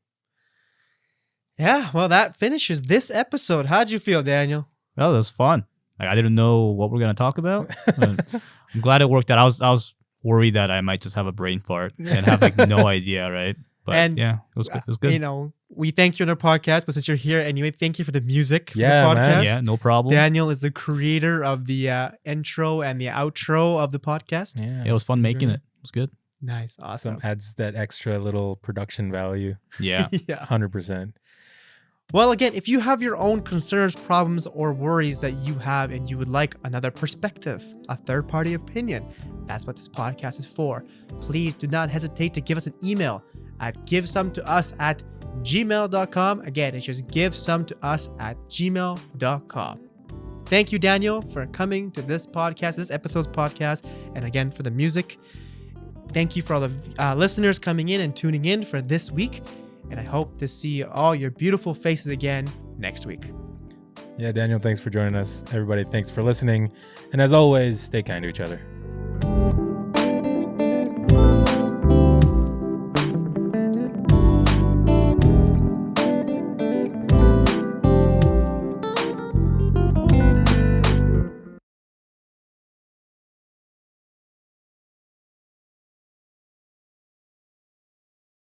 Yeah, well, that finishes this episode. How'd you feel, Daniel? Well, it was fun. I didn't know what we're gonna talk about. I'm glad it worked out. I was worried that I might just have a brain fart and have no idea, right? But yeah, it was good. It was good. We thank you on our podcast, but since you're here anyway, thank you for the music for the Yeah, podcast. man. Yeah, no problem. Daniel is the creator of the intro and the outro of the podcast. Yeah, It was fun making it. It was good. Nice, awesome. Adds that extra little production value. Yeah. Yeah. 100%. Well, again, if you have your own concerns, problems, or worries that you have and you would like another perspective, a third-party opinion, that's what this podcast is for. Please do not hesitate to give us an email at givesometous@gmail.com. Again, it's just givesometous@gmail.com. Thank you, Daniel, for coming to this podcast, this episode's podcast, and again, for the music. Thank you for all the listeners coming in and tuning in for this week. And I hope to see all your beautiful faces again next week. Yeah, Daniel, thanks for joining us. Everybody, thanks for listening. And as always, stay kind to each other.